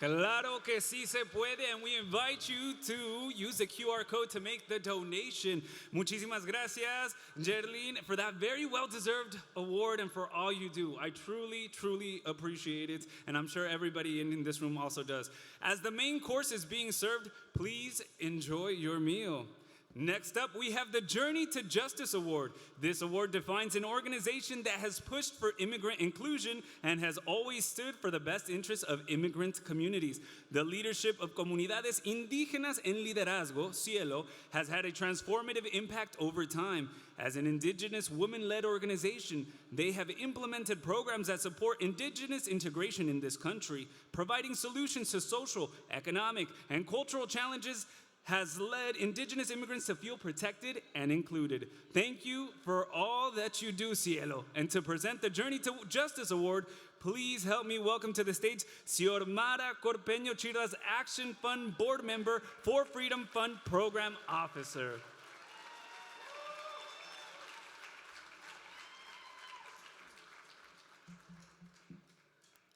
Claro que sí se puede, and we invite you to use the QR code to make the donation. Muchísimas gracias, Gerlin, for that very well-deserved award and for all you do. I truly, truly appreciate it, and I'm sure everybody in this room also does. As the main course is being served, please enjoy your meal. Next up, we have the Journey to Justice Award. This award defines an organization that has pushed for immigrant inclusion and has always stood for the best interests of immigrant communities. The leadership of Comunidades Indígenas en Liderazgo, CIELO, has had a transformative impact over time. As an indigenous women-led organization, they have implemented programs that support indigenous integration in this country, providing solutions to social, economic, and cultural challenges has led indigenous immigrants to feel protected and included. Thank you for all that you do, Cielo. And to present the Journey to Justice Award, please help me welcome to the stage Xiomara Corpeño, CHIRLA's Action Fund Board Member, For Freedom Fund Program Officer.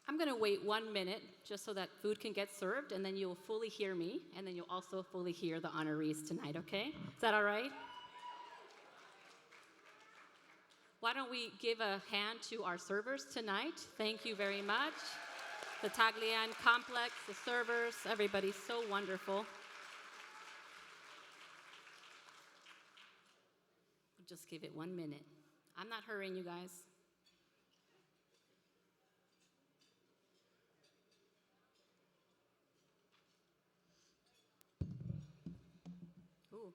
I'm going to wait 1 minute just so that food can get served, and then you'll fully hear me, and then you'll also fully hear the honorees tonight, okay? Is that all right? Why don't we give a hand to our servers tonight? Thank you very much. The Taglian Complex, the servers, everybody's so wonderful. We'll just give it 1 minute. I'm not hurrying you guys. Ooh.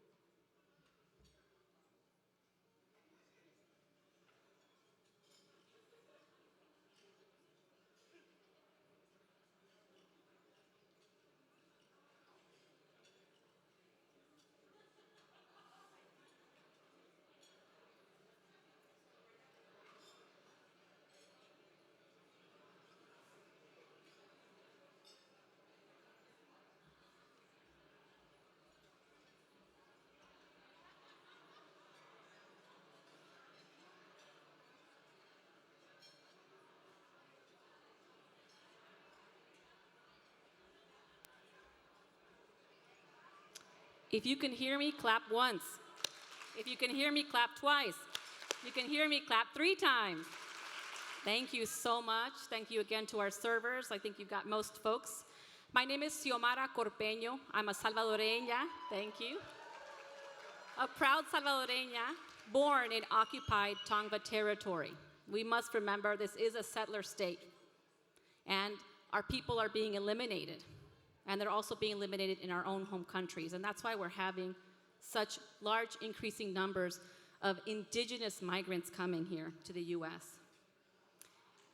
If you can hear me, clap once. If you can hear me, clap twice. If you can hear me, clap 3 times. Thank you so much. Thank you again to our servers. I think you've got most folks. My name is Xiomara Corpeño. I'm a Salvadoreña. Thank you. A proud Salvadoreña, born in occupied Tongva territory. We must remember this is a settler state, and our people are being eliminated. And they're also being eliminated in our own home countries. And that's why we're having such large increasing numbers of indigenous migrants coming here to the US.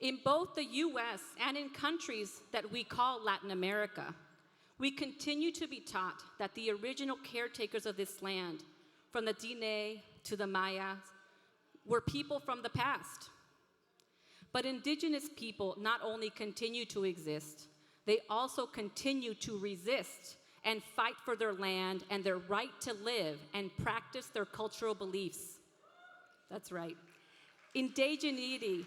In both the US and in countries that we call Latin America, we continue to be taught that the original caretakers of this land, from the Diné to the Mayas, were people from the past. But indigenous people not only continue to exist, they also continue to resist and fight for their land and their right to live and practice their cultural beliefs. That's right. Indigeneity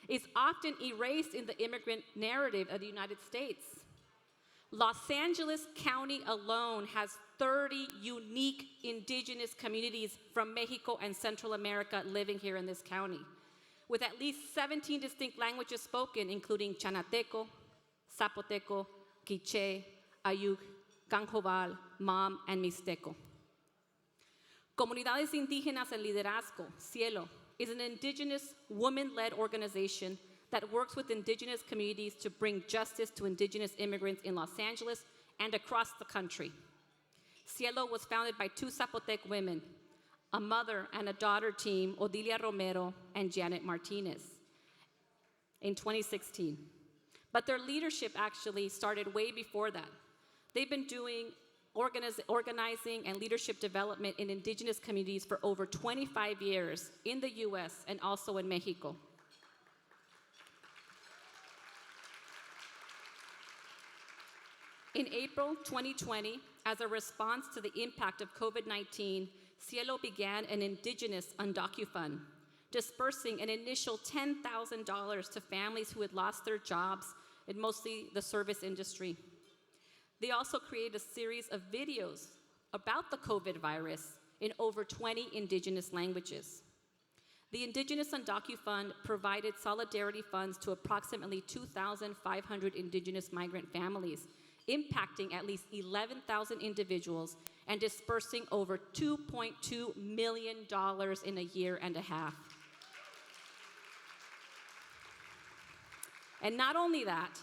is often erased in the immigrant narrative of the United States. Los Angeles County alone has 30 unique indigenous communities from Mexico and Central America living here in this county, with at least 17 distinct languages spoken, including Chanateco, Zapoteco, Quiché, Ayuk, Canjobal, Mam, and Mixteco. Comunidades Indígenas en Liderazgo, CIELO, is an indigenous woman-led organization that works with indigenous communities to bring justice to indigenous immigrants in Los Angeles and across the country. CIELO was founded by 2 Zapotec women, a mother and a daughter team, Odilia Romero and Janet Martinez, in 2016. But their leadership actually started way before that. They've been doing organizing and leadership development in indigenous communities for over 25 years in the US and also in Mexico. In April 2020, as a response to the impact of COVID-19, CIELO began an indigenous UndocuFund dispersing an initial $10,000 to families who had lost their jobs in mostly the service industry. They also created a series of videos about the COVID virus in over 20 indigenous languages. The Indigenous Undocu-Fund provided solidarity funds to approximately 2,500 indigenous migrant families, impacting at least 11,000 individuals and dispersing over $2.2 million in a year and a half. And not only that,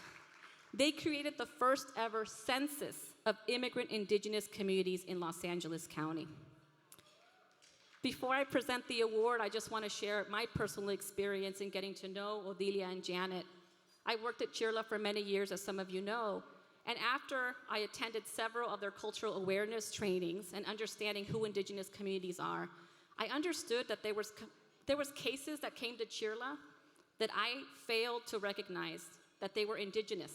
they created the first ever census of immigrant indigenous communities in Los Angeles County. Before I present the award, I just want to share my personal experience in getting to know Odilia and Janet. I worked at CHIRLA for many years, as some of you know, and after I attended several of their cultural awareness trainings and understanding who indigenous communities are, I understood that there was cases that came to CHIRLA that I failed to recognize that they were indigenous.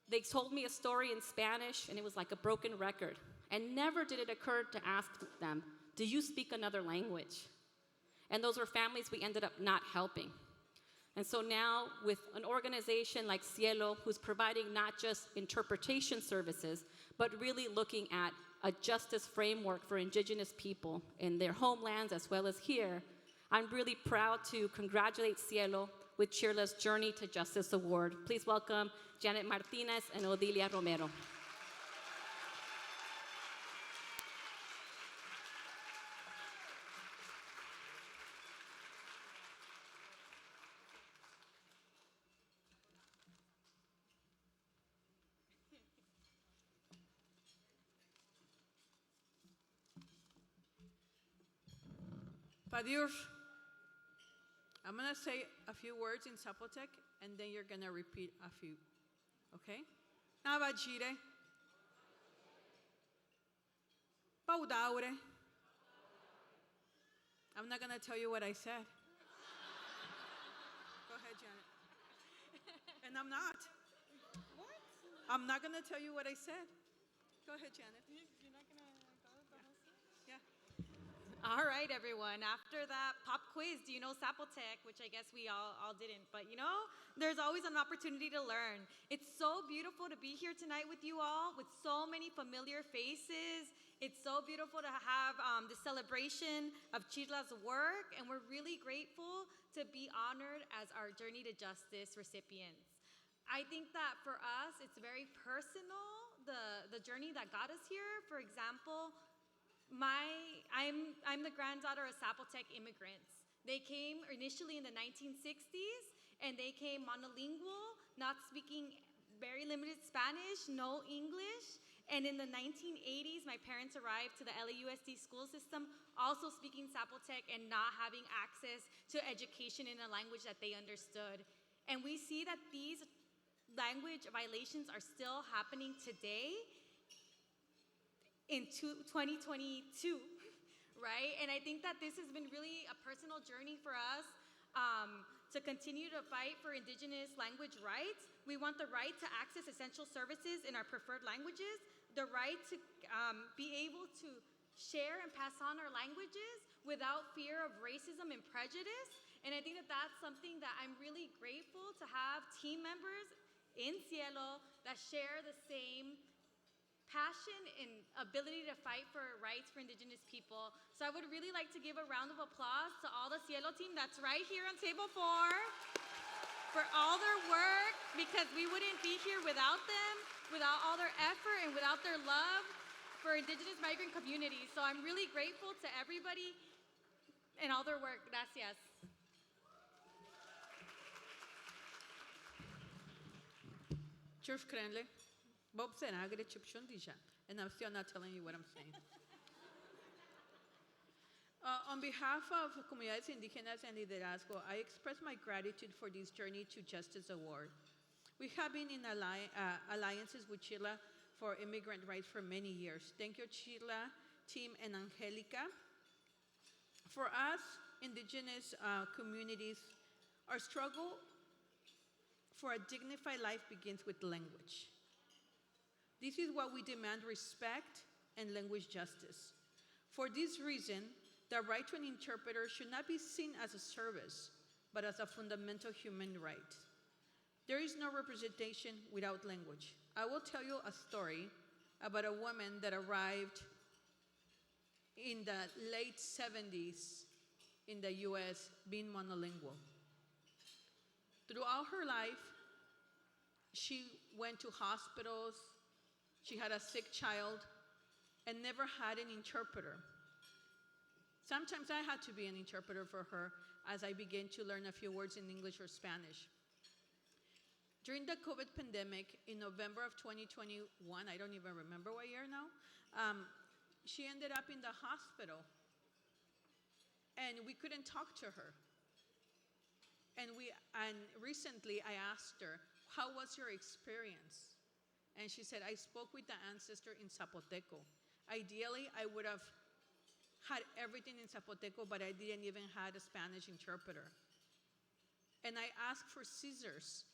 They told me a story in Spanish, and it was like a broken record, and never did it occur to ask them, do you speak another language? And those were families we ended up not helping. And so now, with an organization like Cielo, who's providing not just interpretation services, but really looking at a justice framework for indigenous people in their homelands as well as here, I'm really proud to congratulate Cielo with CHIRLA's Journey to Justice Award. Please welcome Janet Martinez and Odilia Romero. Padiur, I'm going to say a few words in Zapotec, and then you're going to repeat a few, okay? Navajire, Paudaure. I'm not going to tell you what I said. Go ahead, Janet. And I'm not. What? I'm not going to tell you what I said. Go ahead, Janet. You're not going to go with the whole thing? Yeah. All right, everyone. After that pop quiz, do you know Zapotec? Which I guess we all didn't. But you know, there's always an opportunity to learn. It's so beautiful to be here tonight with you all, with so many familiar faces. It's so beautiful to have the celebration of CHIRLA's work, and we're really grateful to be honored as our Journey to Justice recipients. I think that for us, it's very personal, the journey that got us here. For example, I'm the granddaughter of Zapotec immigrants. They came initially in the 1960s, and they came monolingual, not speaking very limited Spanish, no English. And in the 1980s, my parents arrived to the LAUSD school system, also speaking Zapotec and not having access to education in a language that they understood. And we see that these language violations are still happening today in 2022, right? And I think that this has been really a personal journey for us to continue to fight for indigenous language rights. We want the right to access essential services in our preferred languages, the right to be able to share and pass on our languages without fear of racism and prejudice. And I think that that's something that I'm really grateful to have team members in Cielo that share the same passion and ability to fight for rights for indigenous people. So I would really like to give a round of applause to all the Cielo team that's right here on table 4 for all their work, because we wouldn't be here without them, without all their effort and without their love for indigenous migrant communities. So I'm really grateful to everybody and all their work. Gracias. Church Cranley. Bob said, I get a chip shundisha, and I'm still not telling you what I'm saying. On behalf of Comunidades Indígenas and Liderazgo, I express my gratitude for this Journey to Justice Award. We have been in alliances with CHIRLA for immigrant rights for many years. Thank you, CHIRLA team and Angelica. For us, indigenous communities, our struggle for a dignified life begins with language. This is why we demand respect and language justice. For this reason, The right to an interpreter should not be seen as a service, but as a fundamental human right. There is no representation without language. I will tell you a story about a woman that arrived in the late 70s in the US being monolingual. Throughout her life, she went to hospitals, she had a sick child, and never had an interpreter. Sometimes I had to be an interpreter for her as I began to learn a few words in English or Spanish. During the COVID pandemic, in November of 2021, I don't even remember what year now, she ended up in the hospital, and we couldn't talk to her. And recently I asked her, how was your experience? And she said, I spoke with the ancestor in Zapoteco. Ideally, I would have had everything in Zapoteco, but I didn't even have a Spanish interpreter. And I asked for scissors.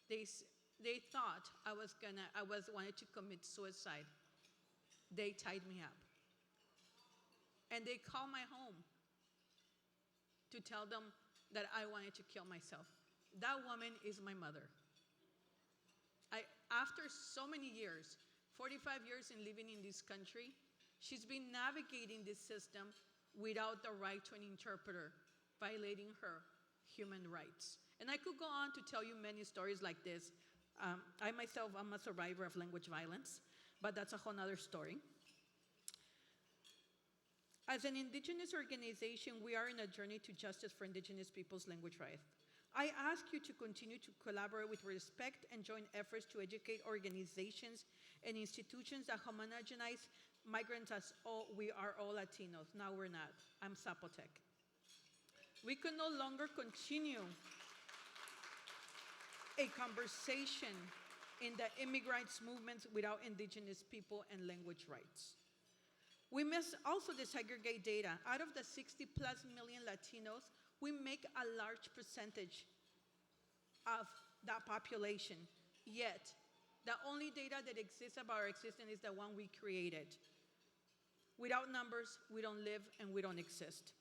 They thought I wanted to commit suicide. They tied me up. And they called my home to tell them that I wanted to kill myself. That woman is my mother. After so many years, 45 years in living in this country, she's been navigating this system without the right to an interpreter, violating her human rights. And I could go on to tell you many stories like this. I myself, I'm a survivor of language violence, but that's a whole other story. As an Indigenous organization, we are in a journey to justice for Indigenous people's language rights. I ask you to continue to collaborate with respect and join efforts to educate organizations and institutions that homogenize migrants as we are all Latinos. Now we're not. I'm Zapotec. We can no longer continue a conversation in the immigrant movements without Indigenous people and language rights. We must also disaggregate data. Out of the 60+ million Latinos, we make a large percentage of that population. Yet, the only data that exists about our existence is the one we created. Without numbers, we don't live and we don't exist.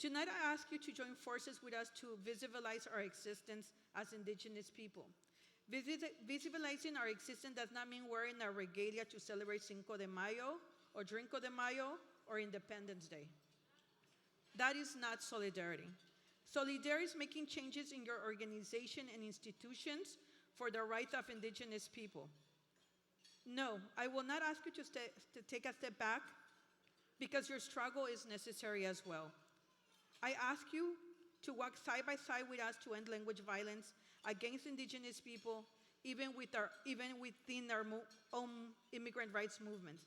Tonight, I ask you to join forces with us to visualize our existence as Indigenous people. Visualizing our existence does not mean wearing a regalia to celebrate Cinco de Mayo or Drinko de Mayo or Independence Day. That is not solidarity. Solidarity is making changes in your organization and institutions for the rights of Indigenous people. No, I will not ask you to take a step back because your struggle is necessary as well. I ask you to walk side by side with us to end language violence against Indigenous people, even within our own immigrant rights movements.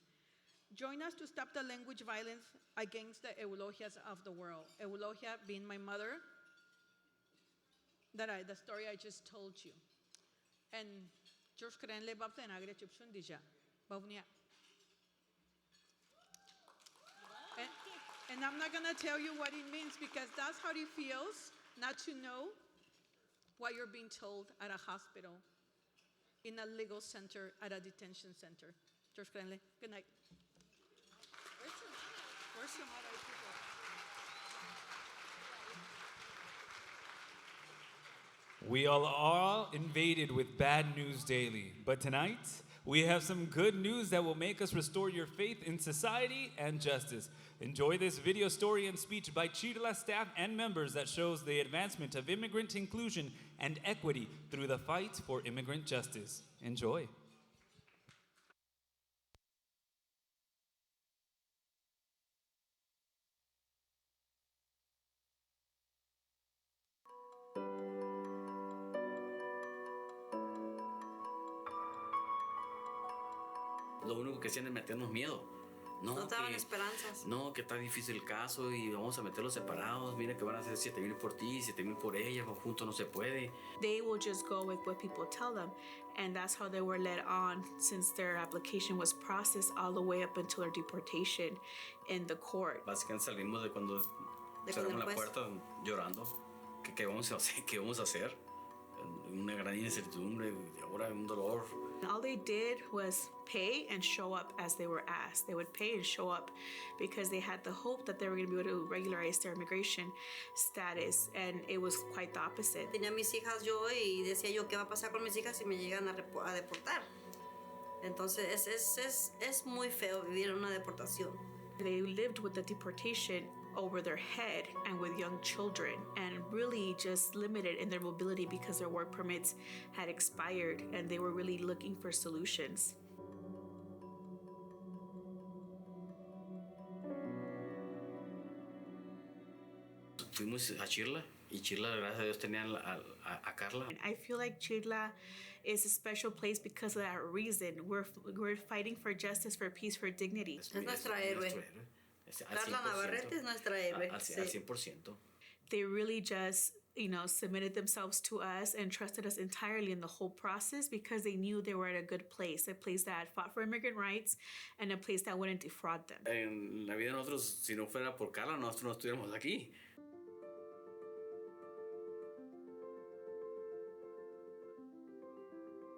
Join us to stop the language violence against the Eulogias of the world. Eulogia being my mother, the story I just told you. And George Krenle Babtenagre Chupsundija, Bovnia. And I'm not gonna tell you what it means because that's how it feels not to know what you're being told at a hospital, in a legal center, at a detention center. George Krenle, good night. Where's your mother? We are invaded with bad news daily, but tonight we have some good news that will make us restore your faith in society and justice. Enjoy this video story and speech by CHIRLA staff and members that shows the advancement of immigrant inclusion and equity through the fight for immigrant justice. Enjoy. Lo único que hacían es meternos miedo. No daban esperanzas. No, que está difícil el caso y vamos a meterlos separados. Mira que van a hacer 7,000 por ti, 7,000 por ella, juntos no se puede. They will just go with what people tell them, and that's how they were led on since their application was processed all the way up until their deportation in the court. Básicamente salimos de cuando cerramos la puerta llorando. ¿Qué vamos a hacer? ¿Qué vamos a hacer? Una gran incertidumbre, ahora un dolor. All they did was pay and show up as they were asked. They would pay and show up because they had the hope that they were going to be able to regularize their immigration status, and it was quite the opposite. Tenía mis hijas yo y decía yo, ¿qué va a pasar con mis hijas si me llegan a deportar? Entonces es muy feo vivir en una deportación. They lived with the deportation over their head and with young children, and really just limited in their mobility because their work permits had expired, and they were really looking for solutions. Fuimos a CHIRLA y CHIRLA, gracias a Dios, tenían a Carla. I feel like CHIRLA is a special place because of that reason. We're fighting for justice, for peace, for dignity. Es nuestra héroe. Carla Navarrete es nuestra héroe. Al 100%. They really just, submitted themselves to us and trusted us entirely in the whole process because they knew they were at a good place, a place that fought for immigrant rights and a place that wouldn't defraud them. En la vida de nosotros, si no fuera por Carla, nosotros no estuviéramos aquí.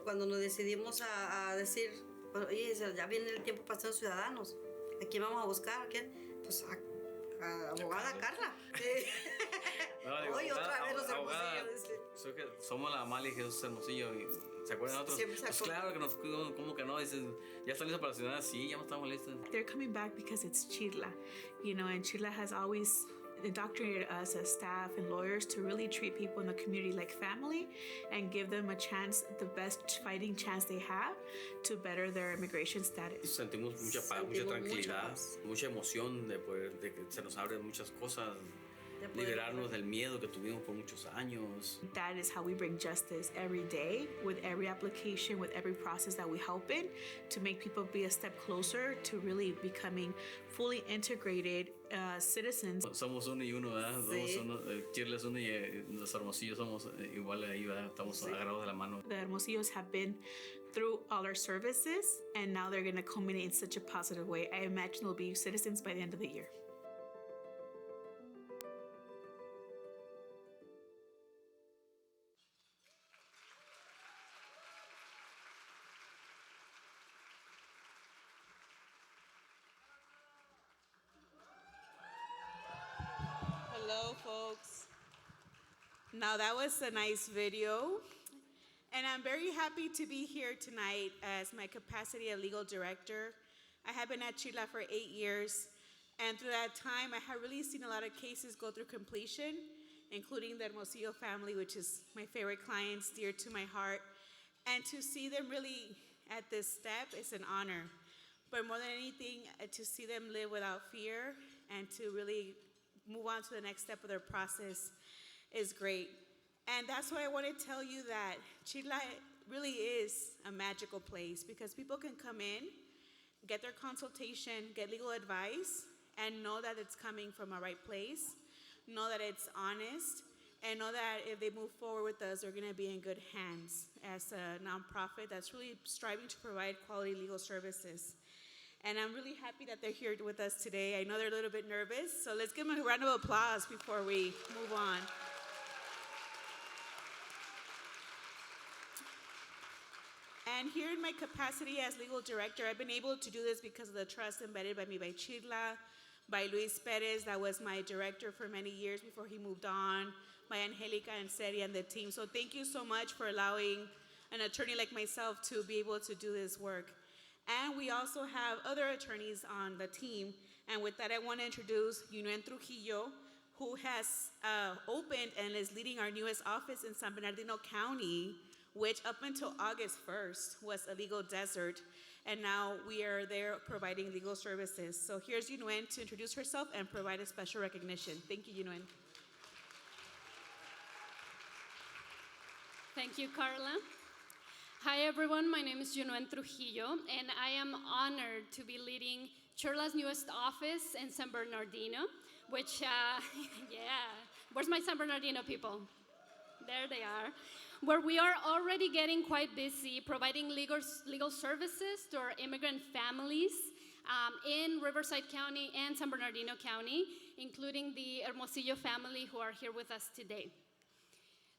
Cuando nos decidimos a decir, oye, ya viene el tiempo para ser ciudadanos, ¿a quién vamos a buscar? ¿A quién? Pues a abogada Carla. Hoy otra vez los Hermosillos. Somos la Mali y Jesús Hermosillo. ¿Se acuerdan de nosotros? Pues claro que nos, ¿cómo que no? Dicen, ¿ya están listos para la ciudad? Sí, ya estamos listos. They're coming back because it's CHIRLA, and CHIRLA has always indoctrinated us as staff and lawyers to really treat people in the community like family and give them a chance, the best fighting chance they have to better their immigration status. Sentimos mucha paz, mucha tranquilidad, mucha emoción de que se nos abren muchas cosas, liberarnos del miedo que tuvimos por muchos años. That is how we bring justice every day, with every application, with every process that we help in, to make people be a step closer to really becoming fully integrated citizens. Somos uno y uno, ¿verdad? Sí. Somos uno, CHIRLA es uno y los Hermosillos somos igual ahí, ¿verdad? Estamos agarrados de la mano. The Hermosillos have been through all our services, and now they're going to culminate in such a positive way. I imagine they'll be citizens by the end of the year. Hello, folks. Now that was a nice video, and I'm very happy to be here tonight as my capacity as legal director. I have been at CHIRLA for 8 years, and through that time, I have really seen a lot of cases go through completion, including the Hermosillo family, which is my favorite clients, dear to my heart. And to see them really at this step is an honor. But more than anything, to see them live without fear and to really move on to the next step of their process is great. And that's why I want to tell you that CHIRLA really is a magical place, because people can come in, get their consultation, get legal advice, and know that it's coming from a right place, know that it's honest, and know that if they move forward with us, they're going to be in good hands as a nonprofit that's really striving to provide quality legal services. And I'm really happy that they're here with us today. I know they're a little bit nervous, so let's give them a round of applause before we move on. And here in my capacity as legal director, I've been able to do this because of the trust embedded by me by CHIRLA, by Luis Perez, that was my director for many years before he moved on, by Angelica and Seri and the team. So thank you so much for allowing an attorney like myself to be able to do this work. And we also have other attorneys on the team. And with that, I want to introduce Humane Trujillo, who has opened and is leading our newest office in San Bernardino County, which up until August 1st was a legal desert. And now we are there providing legal services. So here's Humane to introduce herself and provide a special recognition. Thank you, Humane. Thank you, Carla. Hi, everyone. My name is Humane Trujillo, and I am honored to be leading CHIRLA's newest office in San Bernardino, which, yeah, where's my San Bernardino people? There they are. Where we are already getting quite busy providing legal services to our immigrant families in Riverside County and San Bernardino County, including the Hermosillo family who are here with us today.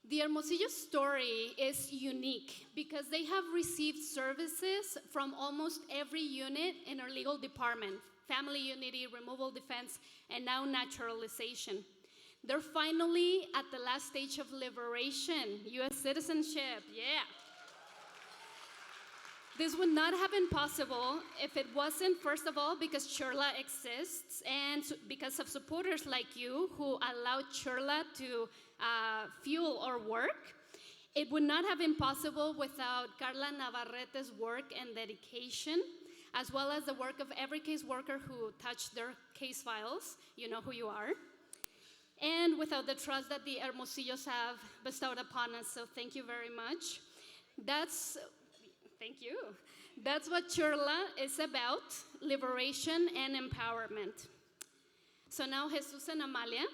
The Hermosillo story is unique because they have received services from almost every unit in our legal department: family unity, removal defense, and now naturalization. They're finally at the last stage of liberation, U.S. citizenship, yeah. This would not have been possible if it wasn't, first of all, because CHIRLA exists and because of supporters like you who allow CHIRLA to fuel our work. It would not have been possible without Carla Navarrete's work and dedication, as well as the work of every case worker who touched their case files. You know who you are. And without the trust that the Hermosillos have bestowed upon us. So thank you very much. Thank you. That's what CHIRLA is about: liberation and empowerment. So now Jesus and Amalia,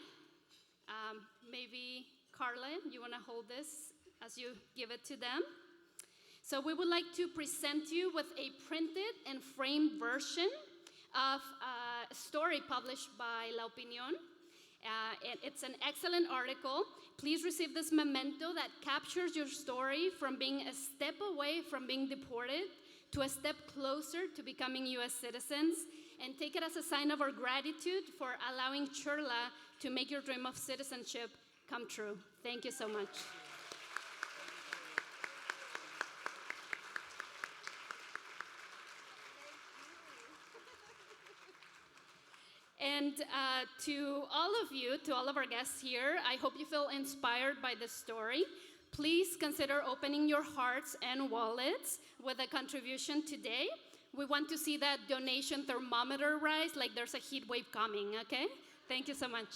maybe Carla, you want to hold this as you give it to them? So we would like to present you with a printed and framed version of a story published by La Opinión. It's an excellent article. Please receive this memento that captures your story from being a step away from being deported to a step closer to becoming U.S. citizens, and take it as a sign of our gratitude for allowing CHIRLA to make your dream of citizenship come true. Thank you so much. And to all of you, to all of our guests here, I hope you feel inspired by this story. Please consider opening your hearts and wallets with a contribution today. We want to see that donation thermometer rise like there's a heat wave coming, okay? Thank you so much.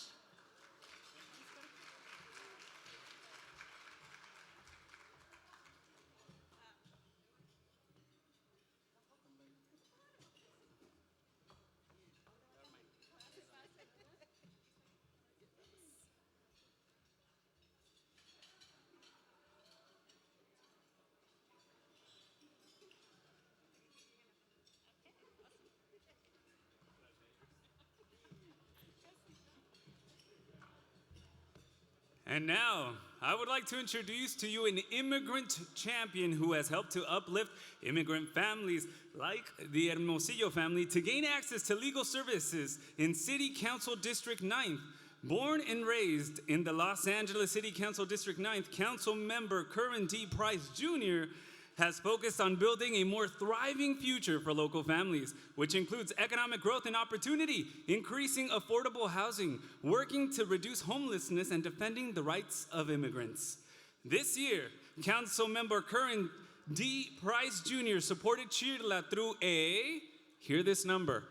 And now, I would like to introduce to you an immigrant champion who has helped to uplift immigrant families like the Hermosillo family to gain access to legal services in City Council District 9th. Born and raised in the Los Angeles City Council District 9th, Council Member Carmen D. Price Jr. has focused on building a more thriving future for local families, which includes economic growth and opportunity, increasing affordable housing, working to reduce homelessness, and defending the rights of immigrants. This year, Council Member Carmen D. Price Jr. supported CHIRLA through a, hear this number,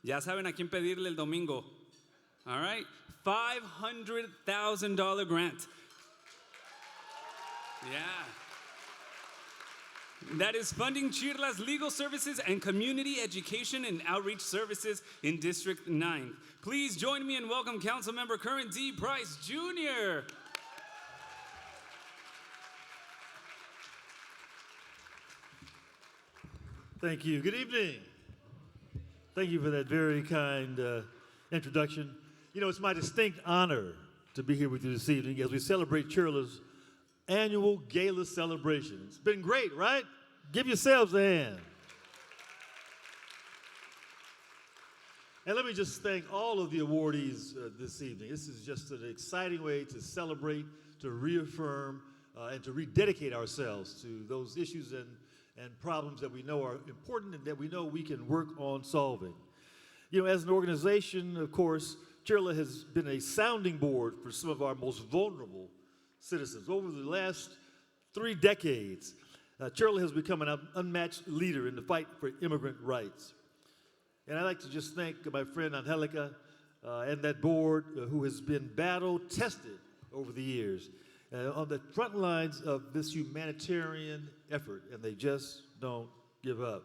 ya saben a quién pedirle el domingo, all right, $500,000 grant. Yeah. That is funding CHIRLA's legal services and community education and outreach services in District 9. Please join me and welcome Councilmember Carmen D. Price Jr. Thank you. Good evening. Thank you for that very kind introduction. You know, it's my distinct honor to be here with you this evening as we celebrate CHIRLA's annual Gala celebration. It's been great, right? Give yourselves a hand. And let me just thank all of the awardees this evening. This is just an exciting way to celebrate, to reaffirm, and to rededicate ourselves to those issues and problems that we know are important and that we know we can work on solving. You know, as an organization, of course, CHIRLA has been a sounding board for some of our most vulnerable citizens. Over the last 3 decades, CHIRLA has become an unmatched leader in the fight for immigrant rights. And I'd like to just thank my friend Angelica and that board who has been battle-tested over the years on the front lines of this humanitarian effort, and they just don't give up.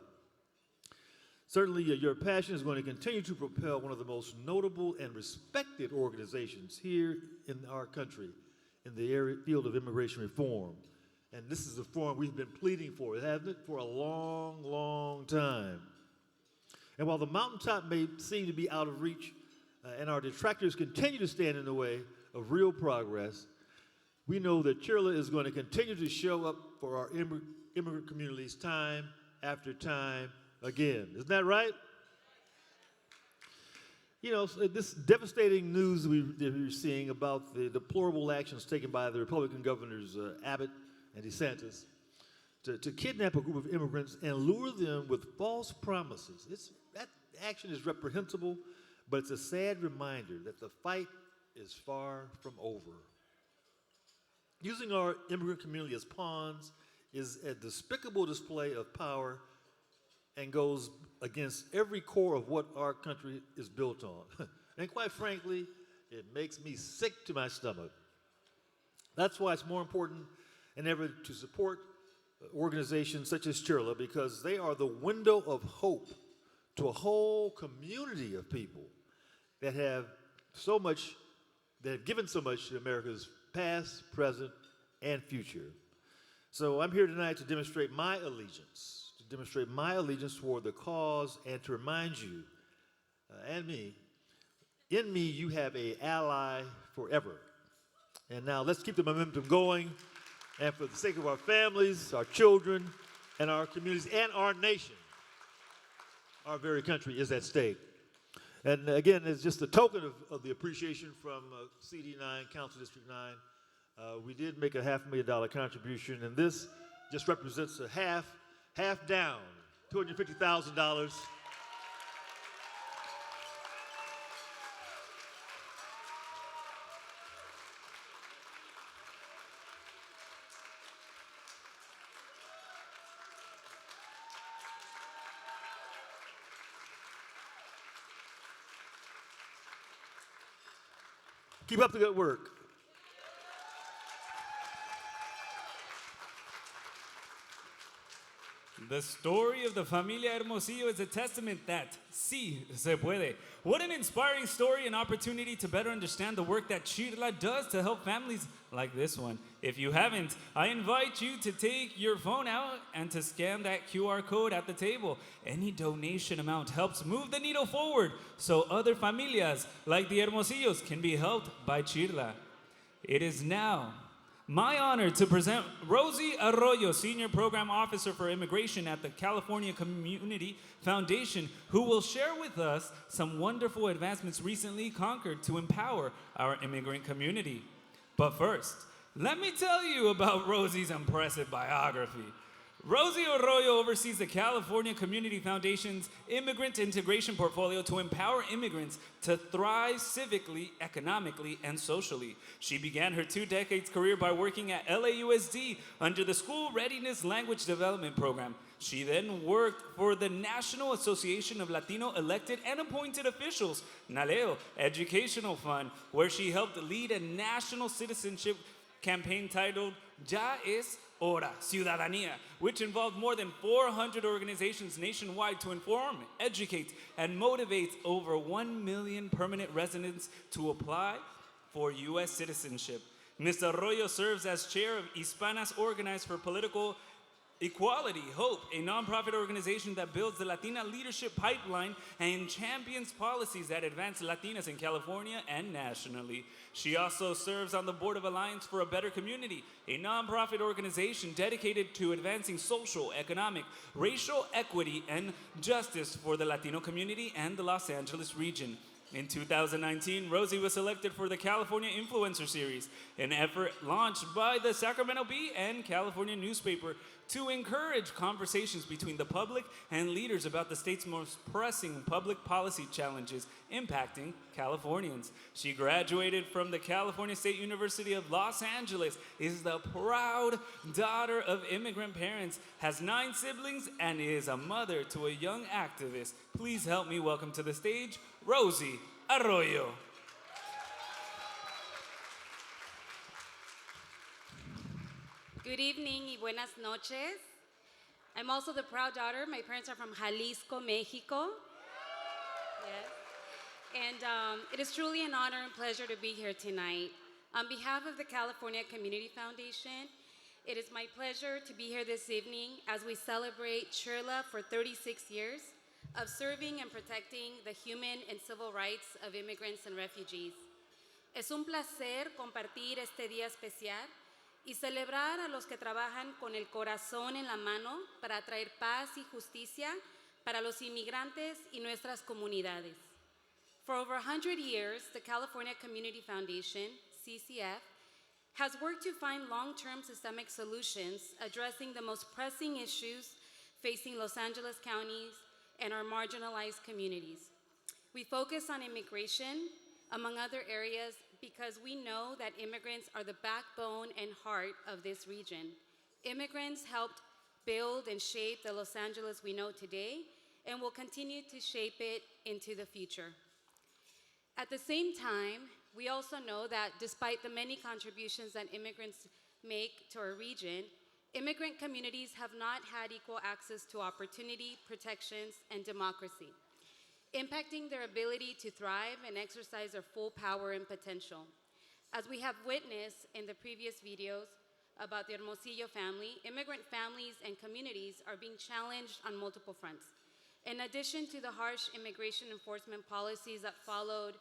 Certainly, your passion is going to continue to propel one of the most notable and respected organizations here in our country in the field of immigration reform. And this is a reform we've been pleading for, hasn't it, for a long, long time. And while the mountaintop may seem to be out of reach and our detractors continue to stand in the way of real progress, we know that CHIRLA is going to continue to show up for our immigrant communities time after time again. Isn't that right? You know, this devastating news that we're seeing about the deplorable actions taken by the Republican governors Abbott and DeSantis to kidnap a group of immigrants and lure them with false promises. That action is reprehensible, but it's a sad reminder that the fight is far from over. Using our immigrant community as pawns is a despicable display of power and goes against every core of what our country is built on. And quite frankly, it makes me sick to my stomach. That's why it's more important than ever to support organizations such as CHIRLA, because they are the window of hope to a whole community of people that have given so much to America's past, present, and future. So I'm here tonight to demonstrate my allegiance toward the cause and to remind you and me, in me you have an ally forever. And now let's keep the momentum going, and for the sake of our families, our children, and our communities, and our nation, our very country is at stake. And again, it's just a token of the appreciation from CD9, Council District 9. We did make a $500,000 contribution, and this just represents a half down, $250,000. Keep up the good work. The story of the Familia Hermosillo is a testament that sí se puede. What an inspiring story and opportunity to better understand the work that CHIRLA does to help families like this one. If you haven't, I invite you to take your phone out and to scan that QR code at the table. Any donation amount helps move the needle forward so other familias like the Hermosillos can be helped by CHIRLA. It is now my honor to present Rosie Arroyo, Senior Program Officer for Immigration at the California Community Foundation, who will share with us some wonderful advancements recently conquered to empower our immigrant community. But first, let me tell you about Rosie's impressive biography. Rosie Arroyo oversees the California Community Foundation's immigrant integration portfolio to empower immigrants to thrive civically, economically, and socially. She began her 2 decades career by working at LAUSD under the School Readiness Language Development Program. She then worked for the National Association of Latino Elected and Appointed Officials, NALEO Educational Fund, where she helped lead a national citizenship campaign titled Ya es Hora, Ciudadanía, which involved more than 400 organizations nationwide to inform, educate, and motivate over 1 million permanent residents to apply for U.S. citizenship. Ms. Arroyo serves as chair of Hispanas Organized for Political Equality, Hope, a nonprofit organization that builds the Latina leadership pipeline and champions policies that advance Latinas in California and nationally. She also serves on the board of Alliance for a Better Community, a nonprofit organization dedicated to advancing social, economic, racial equity, and justice for the Latino community and the Los Angeles region. In 2019, Rosie was selected for the California Influencer Series, an effort launched by the Sacramento Bee and California newspaper to encourage conversations between the public and leaders about the state's most pressing public policy challenges impacting Californians. She graduated from the California State University of Los Angeles, is the proud daughter of immigrant parents, has 9 siblings, and is a mother to a young activist. Please help me welcome to the stage, Rosie Arroyo. Good evening y buenas noches. I'm also the proud daughter. My parents are from Jalisco, Mexico. Yes. And it is truly an honor and pleasure to be here tonight. On behalf of the California Community Foundation, it is my pleasure to be here this evening as we celebrate CHIRLA for 36 years of serving and protecting the human and civil rights of immigrants and refugees. Es un placer compartir este día especial y celebrar a los que trabajan con el corazón en la mano para traer paz y justicia para los inmigrantes y nuestras comunidades. For over 100 years, the California Community Foundation, CCF, has worked to find long-term systemic solutions addressing the most pressing issues facing Los Angeles counties and our marginalized communities. We focus on immigration, among other areas, because we know that immigrants are the backbone and heart of this region. Immigrants helped build and shape the Los Angeles we know today and will continue to shape it into the future. At the same time, we also know that despite the many contributions that immigrants make to our region, immigrant communities have not had equal access to opportunity, protections, and democracy, impacting their ability to thrive and exercise their full power and potential. As we have witnessed in the previous videos about the Hermosillo family, immigrant families and communities are being challenged on multiple fronts. In addition to the harsh immigration enforcement policies that followed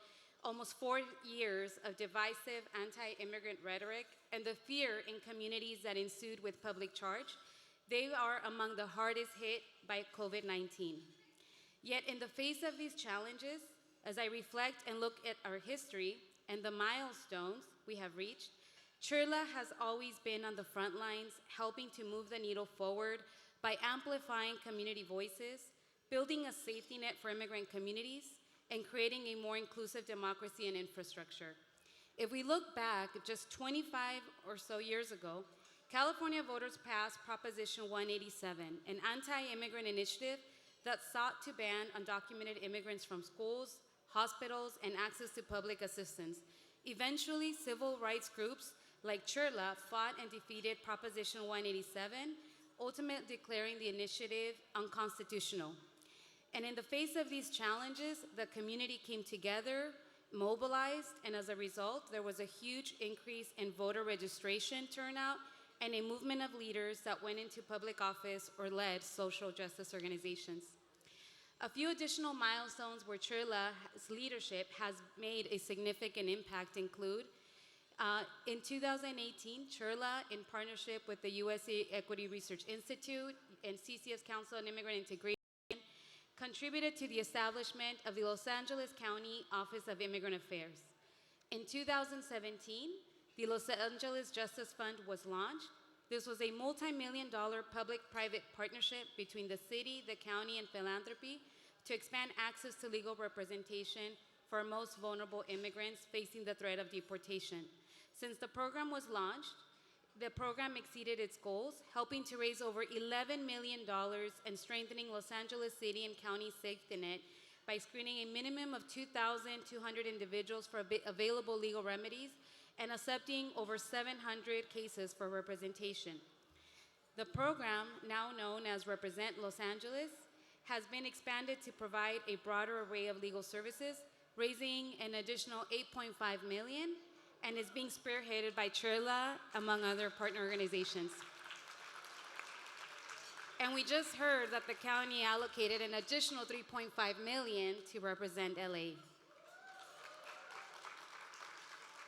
almost 4 years of divisive anti-immigrant rhetoric and the fear in communities that ensued with public charge, they are among the hardest hit by COVID-19. Yet in the face of these challenges, as I reflect and look at our history and the milestones we have reached, CHIRLA has always been on the front lines, helping to move the needle forward by amplifying community voices, building a safety net for immigrant communities, and creating a more inclusive democracy and infrastructure. If we look back just 25 or so years ago, California voters passed Proposition 187, an anti-immigrant initiative that sought to ban undocumented immigrants from schools, hospitals, and access to public assistance. Eventually, civil rights groups like CHIRLA fought and defeated Proposition 187, ultimately declaring the initiative unconstitutional. And in the face of these challenges, the community came together, mobilized, and as a result, there was a huge increase in voter registration turnout and a movement of leaders that went into public office or led social justice organizations. A few additional milestones where CHIRLA's leadership has made a significant impact include in 2018, CHIRLA, in partnership with the USA Equity Research Institute and CCF's Council on Immigrant Integration, contributed to the establishment of the Los Angeles County Office of Immigrant Affairs. In 2017, the Los Angeles Justice Fund was launched. This was a multi-million-dollar public-private partnership between the city, the county, and philanthropy to expand access to legal representation for most vulnerable immigrants facing the threat of deportation. Since the program was launched, the program exceeded its goals, helping to raise over $11 million and strengthening Los Angeles City and County safety net by screening a minimum of 2,200 individuals for available legal remedies and accepting over 700 cases for representation. The program, now known as Represent Los Angeles, has been expanded to provide a broader array of legal services, raising an additional $8.5 million, and is being spearheaded by CHIRLA, among other partner organizations. And we just heard that the county allocated an additional $3.5 million to represent LA.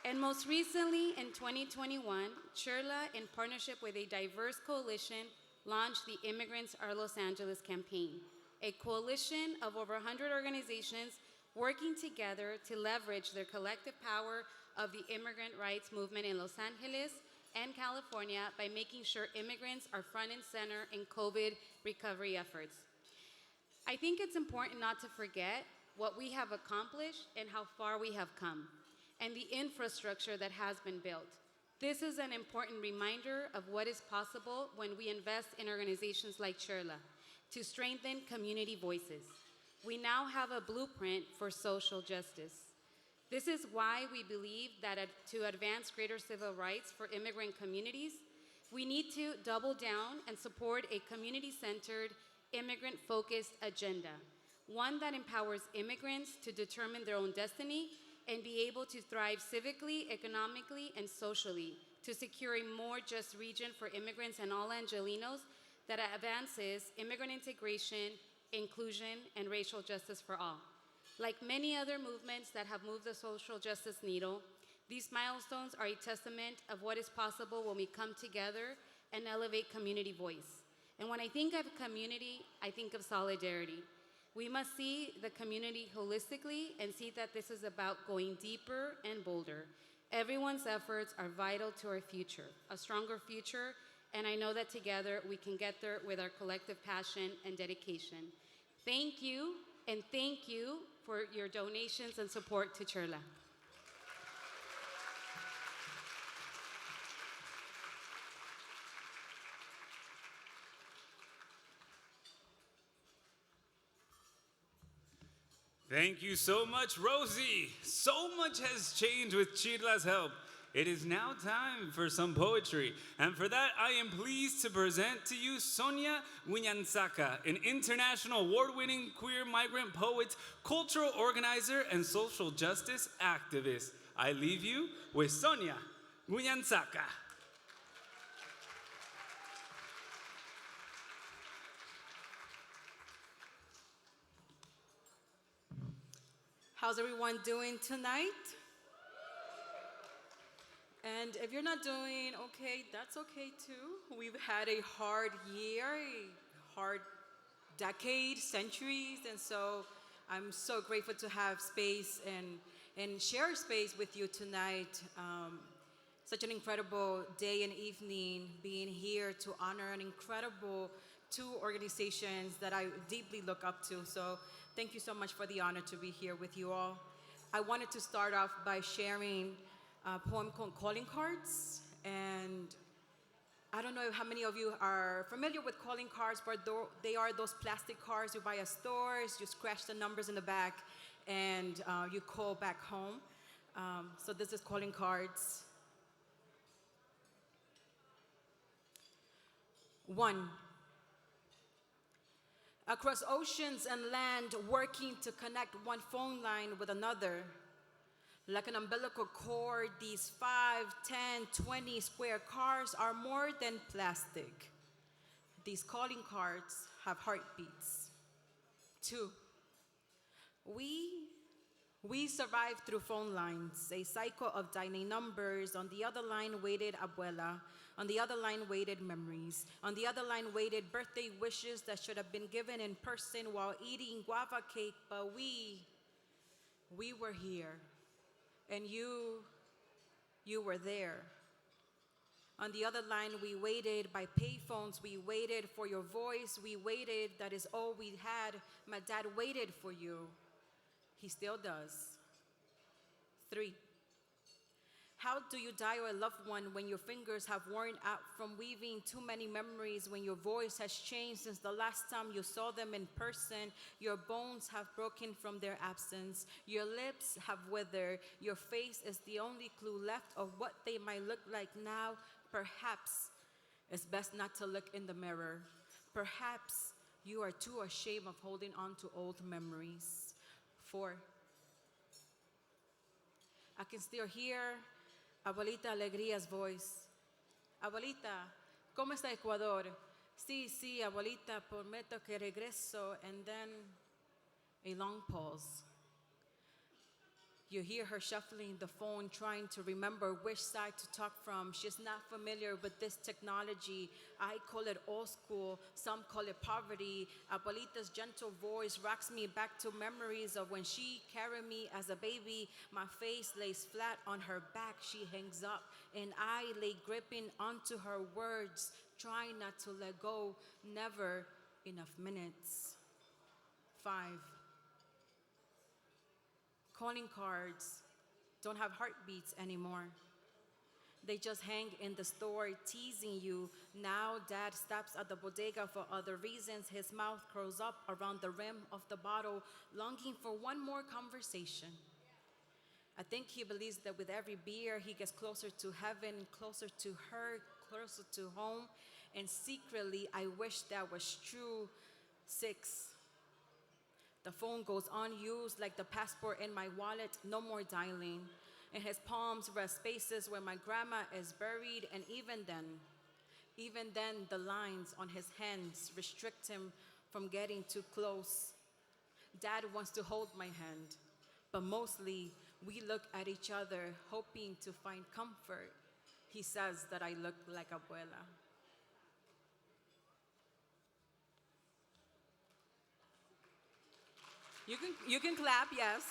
And most recently, in 2021, CHIRLA, in partnership with a diverse coalition, launched the Immigrants Are Los Angeles campaign, a coalition of over 100 organizations working together to leverage their collective power of the immigrant rights movement in Los Angeles and California by making sure immigrants are front and center in COVID recovery efforts. I think it's important not to forget what we have accomplished and how far we have come, and the infrastructure that has been built. This is an important reminder of what is possible when we invest in organizations like CHIRLA to strengthen community voices. We now have a blueprint for social justice. This is why we believe that to advance greater civil rights for immigrant communities, we need to double down and support a community-centered, immigrant-focused agenda, one that empowers immigrants to determine their own destiny and be able to thrive civically, economically, and socially to secure a more just region for immigrants and all Angelinos that advances immigrant integration, inclusion, and racial justice for all. Like many other movements that have moved the social justice needle, These milestones are a testament of what is possible when we come together and elevate community voice. And when I think of community, I think of solidarity. We must see the community holistically and see that this is about going deeper and bolder. Everyone's efforts are vital to our future, a stronger future, and I know that together we can get there with our collective passion and dedication. Thank you, and thank you for your donations and support to CHIRLA. Thank you so much, Rosie. So much has changed with CHIRLA's help. It is now time for some poetry. And for that, I am pleased to present to you Sonia Winyansaka, an international award-winning queer migrant poet, cultural organizer, and social justice activist. I leave you with Sonia Winyansaka. How's everyone doing tonight? And if you're not doing okay, that's okay too. We've had a hard year, a hard decade, centuries, and so I'm so grateful to have space and share space with you tonight. Such an incredible day and evening being here to honor an incredible two organizations that I deeply look up to. So thank you so much for the honor to be here with you all. I wanted to start off by sharing a poem called Calling Cards. And I don't know how many of you are familiar with calling cards, but they are those plastic cards you buy at stores, you scratch the numbers in the back, and you call back home. So this is Calling Cards. 1. Across oceans and land, working to connect one phone line with another. Like an umbilical cord, these 5, 10, 20 square cards are more than plastic. These calling cards have heartbeats. 2. We survived through phone lines, a cycle of dialing numbers. On the other line waited abuela. On the other line waited memories. On the other line waited birthday wishes that should have been given in person while eating guava cake, but we were here. And you were there. On the other line, we waited by payphones. We waited for your voice. We waited. That is all we had. My dad waited for you. He still does. 3. How do you dial a loved one when your fingers have worn out from weaving too many memories, when your voice has changed since the last time you saw them in person, your bones have broken from their absence, your lips have withered, your face is the only clue left of what they might look like now? Perhaps it's best not to look in the mirror. Perhaps you are too ashamed of holding on to old memories. 4. I can still hear Abuelita Alegria's voice. Abuelita, ¿cómo está Ecuador? Sí, sí, abuelita, prometo que regreso. And then a long pause. You hear her shuffling the phone, trying to remember which side to talk from. She's not familiar with this technology. I call it old school. Some call it poverty. Abuelita's gentle voice rocks me back to memories of when she carried me as a baby. My face lays flat on her back. She hangs up, and I lay gripping onto her words, trying not to let go. Never enough minutes. 5. Calling cards don't have heartbeats anymore. They just hang in the store teasing you. Now dad stops at the bodega for other reasons. His mouth curls up around the rim of the bottle, longing for one more conversation. I think he believes that with every beer, he gets closer to heaven, closer to her, closer to home. And secretly, I wish that was true. 6. The phone goes unused like the passport in my wallet, no more dialing. In his palms rest spaces where my grandma is buried, and even then, the lines on his hands restrict him from getting too close. Dad wants to hold my hand, but mostly We look at each other, hoping to find comfort. He says that I look like abuela. You can clap, yes.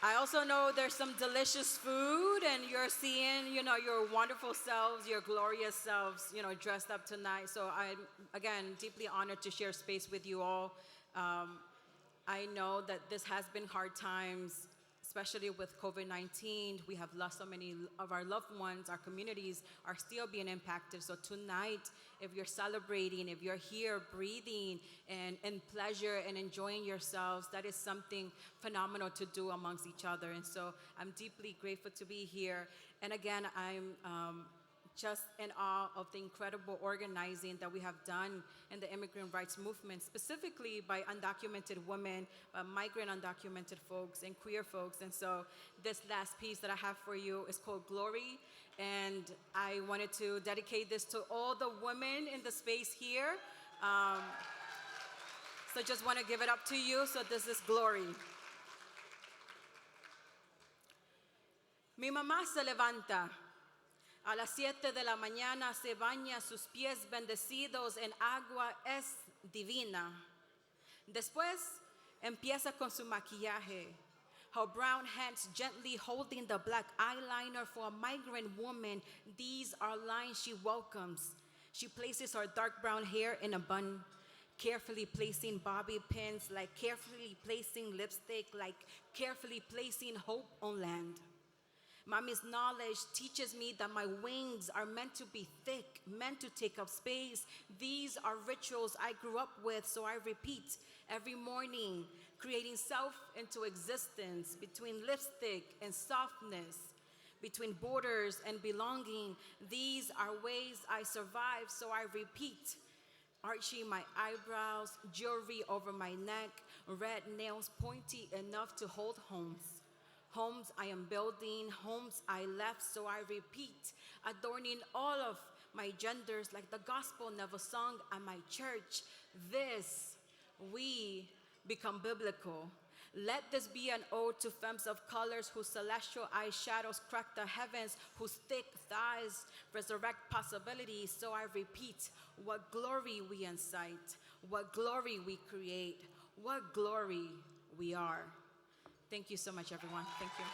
I also know there's some delicious food, and you're seeing, your wonderful selves, your glorious selves, dressed up tonight. So I'm, again, deeply honored to share space with you all. I know that this has been hard times, especially with COVID-19. We have lost so many of our loved ones. Our communities are still being impacted. So tonight, if you're celebrating, if you're here breathing and in pleasure and enjoying yourselves, that is something phenomenal to do amongst each other. And so I'm deeply grateful to be here. And again, I'm just in awe of the incredible organizing that we have done in the immigrant rights movement, specifically by undocumented women, migrant undocumented folks, and queer folks. And so this last piece that I have for you is called Glory. And I wanted to dedicate this to all the women in the space here. So just want to give it up to you. So this is Glory. Mi mamá se levanta. A las 7 de la mañana se baña, sus pies bendecidos en agua, es divina. Después empieza con su maquillaje, her brown hands gently holding the black eyeliner. For a migrant woman, these are lines she welcomes. She places her dark brown hair in a bun, carefully placing bobby pins, like carefully placing lipstick, like carefully placing hope on land. Mommy's knowledge teaches me that my wings are meant to be thick, meant to take up space. These are rituals I grew up with, so I repeat every morning, creating self into existence, between lipstick and softness, between borders and belonging. These are ways I survive, so I repeat, arching my eyebrows, jewelry over my neck, red nails pointy enough to hold homes. Homes I am building, homes I left, so I repeat, adorning all of my genders like the gospel never sung at my church. This, we become biblical. Let this be an ode to femmes of colors whose celestial eyeshadows crack the heavens, whose thick thighs resurrect possibilities. So I repeat, what glory we incite, what glory we create, what glory we are. Thank you so much, everyone. Thank you.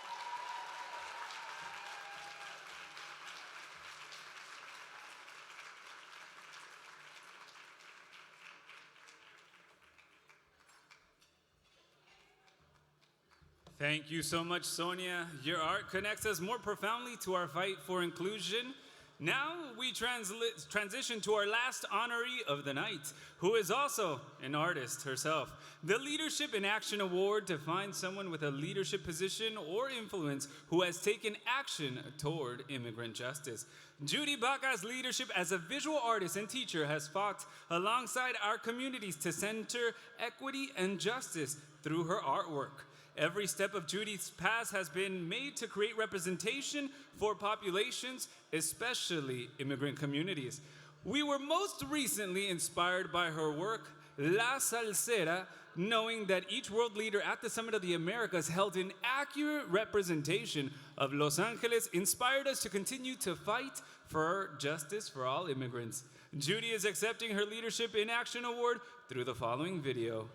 Thank you so much, Sonia. Your art connects us more profoundly to our fight for inclusion. Now we transition to our last honoree of the night, who is also an artist herself. The Leadership in Action Award defines someone with a leadership position or influence who has taken action toward immigrant justice. Judy Baca's leadership as a visual artist and teacher has fought alongside our communities to center equity and justice through her artwork. Every step of Judy's path has been made to create representation for populations, especially immigrant communities. We were most recently inspired by her work, La Salsera, knowing that each world leader at the Summit of the Americas held an accurate representation of Los Angeles inspired us to continue to fight for justice for all immigrants. Judy is accepting her Leadership in Action Award through the following video.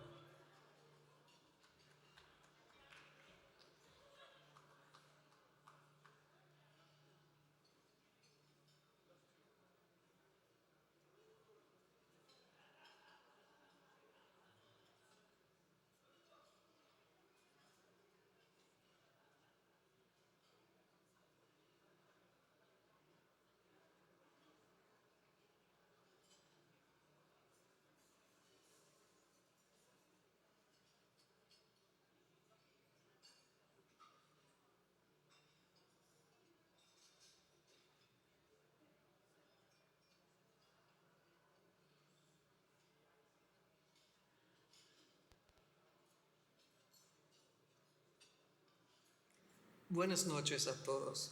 Buenas noches a todos.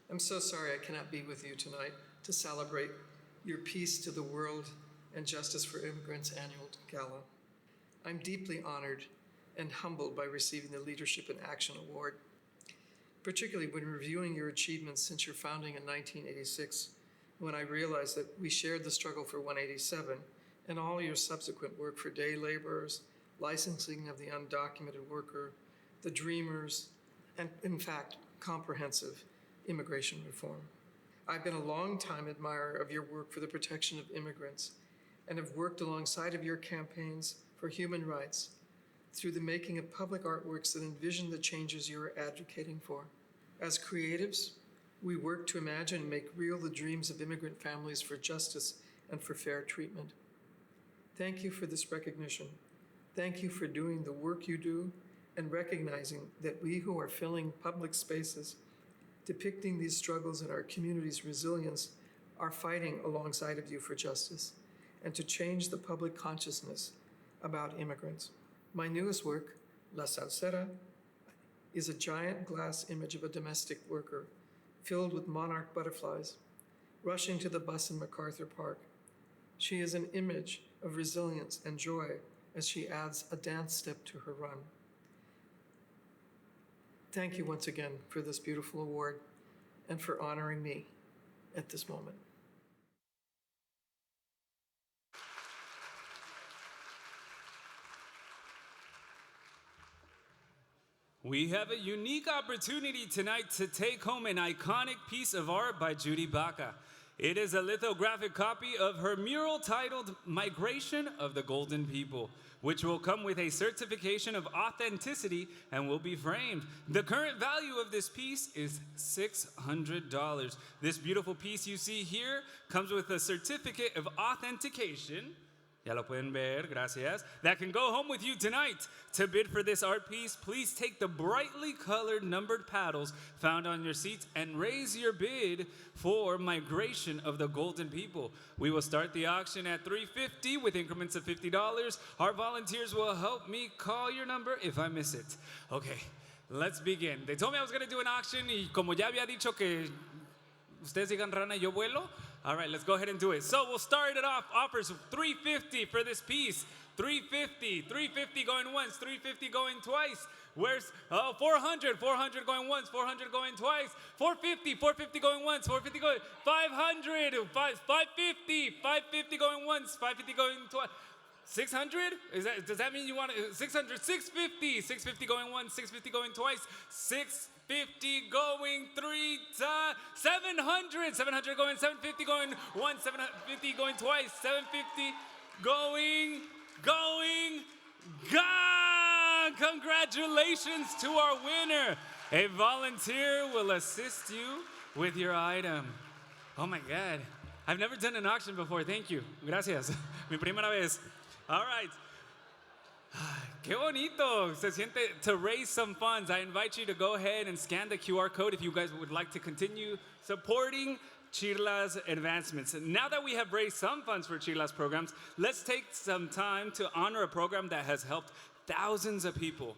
I'm so sorry I cannot be with you tonight to celebrate your Peace to the World and Justice for Immigrants annual gala. I'm deeply honored and humbled by receiving the Leadership in Action Award, particularly when reviewing your achievements since your founding in 1986, when I realized that we shared the struggle for 187 and all your subsequent work for day laborers, licensing of the undocumented worker, the dreamers, and in fact, comprehensive immigration reform. I've been a long-time admirer of your work for the protection of immigrants and have worked alongside of your campaigns for human rights through the making of public artworks that envision the changes you are advocating for. As creatives, we work to imagine and make real the dreams of immigrant families for justice and for fair treatment. Thank you for this recognition. Thank you for doing the work you do and recognizing that we who are filling public spaces, depicting these struggles and our community's resilience, are fighting alongside of you for justice and to change the public consciousness about immigrants. My newest work, La Salsera, is a giant glass image of a domestic worker filled with monarch butterflies rushing to the bus in MacArthur Park. She is an image of resilience and joy as she adds a dance step to her run. Thank you once again for this beautiful award and for honoring me at this moment. We have a unique opportunity tonight to take home an iconic piece of art by Judy Baca. It is a lithographic copy of her mural titled Migration of the Golden People, which will come with a certification of authenticity and will be framed. The current value of this piece is $600. This beautiful piece you see here comes with a certificate of authentication. Ya lo pueden ver, gracias. That can go home with you tonight. To bid for this art piece, please take the brightly colored numbered paddles found on your seats and raise your bid for Migration of the Golden People. We will start the auction at $350 with increments of $50. Our volunteers will help me call your number if I miss it. Okay, let's begin. They told me I was going to do an auction y como ya había dicho que ustedes digan rana y yo vuelo. All right, let's go ahead and do it. So we'll start it off. Offers $350 for this piece. $350 going once, $350 going twice. Where's $400 going once, $400 going twice. $450 going once, $450 going $500, $550 going once, $550 going twice. $600? Does that mean you want $600? $650 going once, $650 going twice. $650 going three times. $700 going, $750 going once, $750 going twice. $750 going, gone! Congratulations to our winner. A volunteer will assist you with your item. Oh my God. I've never done an auction before. Thank you. Gracias. Mi primera vez. All right. Qué bonito se siente to raise some funds. I invite you to go ahead and scan the QR code if you guys would like to continue supporting CHIRLA's advancements. Now that we have raised some funds for CHIRLA's programs, let's take some time to honor a program that has helped thousands of people.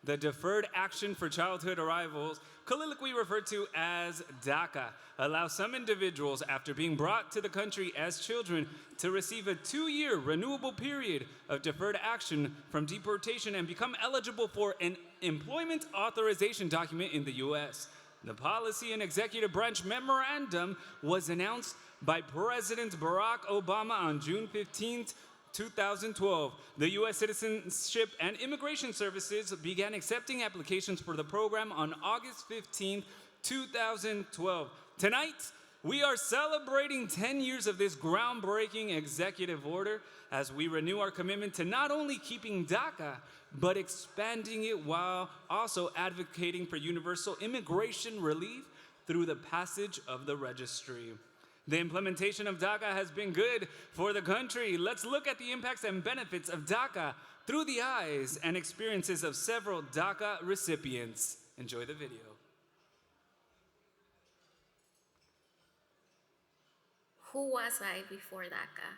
The Deferred Action for Childhood Arrivals, colloquially referred to as DACA, allows some individuals, after being brought to the country as children, to receive a 2-year renewable period of deferred action from deportation and become eligible for an employment authorization document in the U.S. The policy and executive branch memorandum was announced by President Barack Obama on June 15th, 2012. The U.S. Citizenship and Immigration Services began accepting applications for the program on August 15, 2012. Tonight, we are celebrating 10 years of this groundbreaking executive order as we renew our commitment to not only keeping DACA, but expanding it while also advocating for universal immigration relief through the passage of the registry. The implementation of DACA has been good for the country. Let's look at the impacts and benefits of DACA through the eyes and experiences of several DACA recipients. Enjoy the video. Who was I before DACA?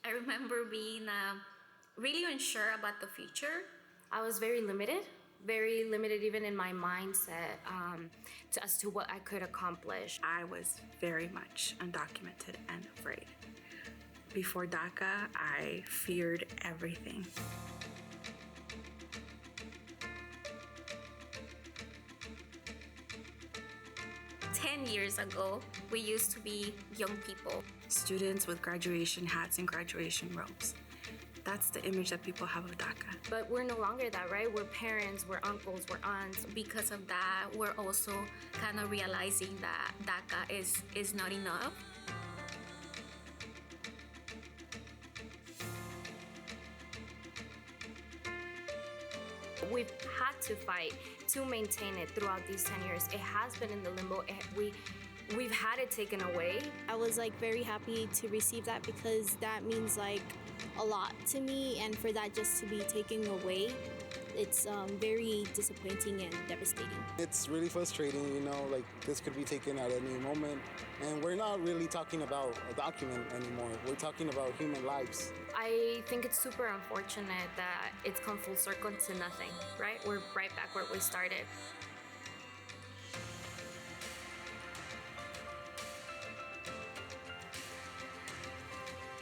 I remember being really unsure about the future. I was very limited even in my mindset as to what I could accomplish. I was very much undocumented and afraid. Before DACA, I feared everything. 10 years ago, we used to be young people. Students with graduation hats and graduation robes. That's the image that people have of DACA. But we're no longer that, right? We're parents, we're uncles, we're aunts. Because of that, we're also kind of realizing that DACA is not enough. We've had to fight to maintain it throughout these 10 years. It has been in the limbo. We've had it taken away. I was like very happy to receive that because that means like a lot to me, and for that just to be taken away, it's very disappointing and devastating. It's really frustrating, you know, like this could be taken at any moment. And we're not really talking about a document anymore. We're talking about human lives. I think it's super unfortunate that it's come full circle to nothing, right? We're right back where we started.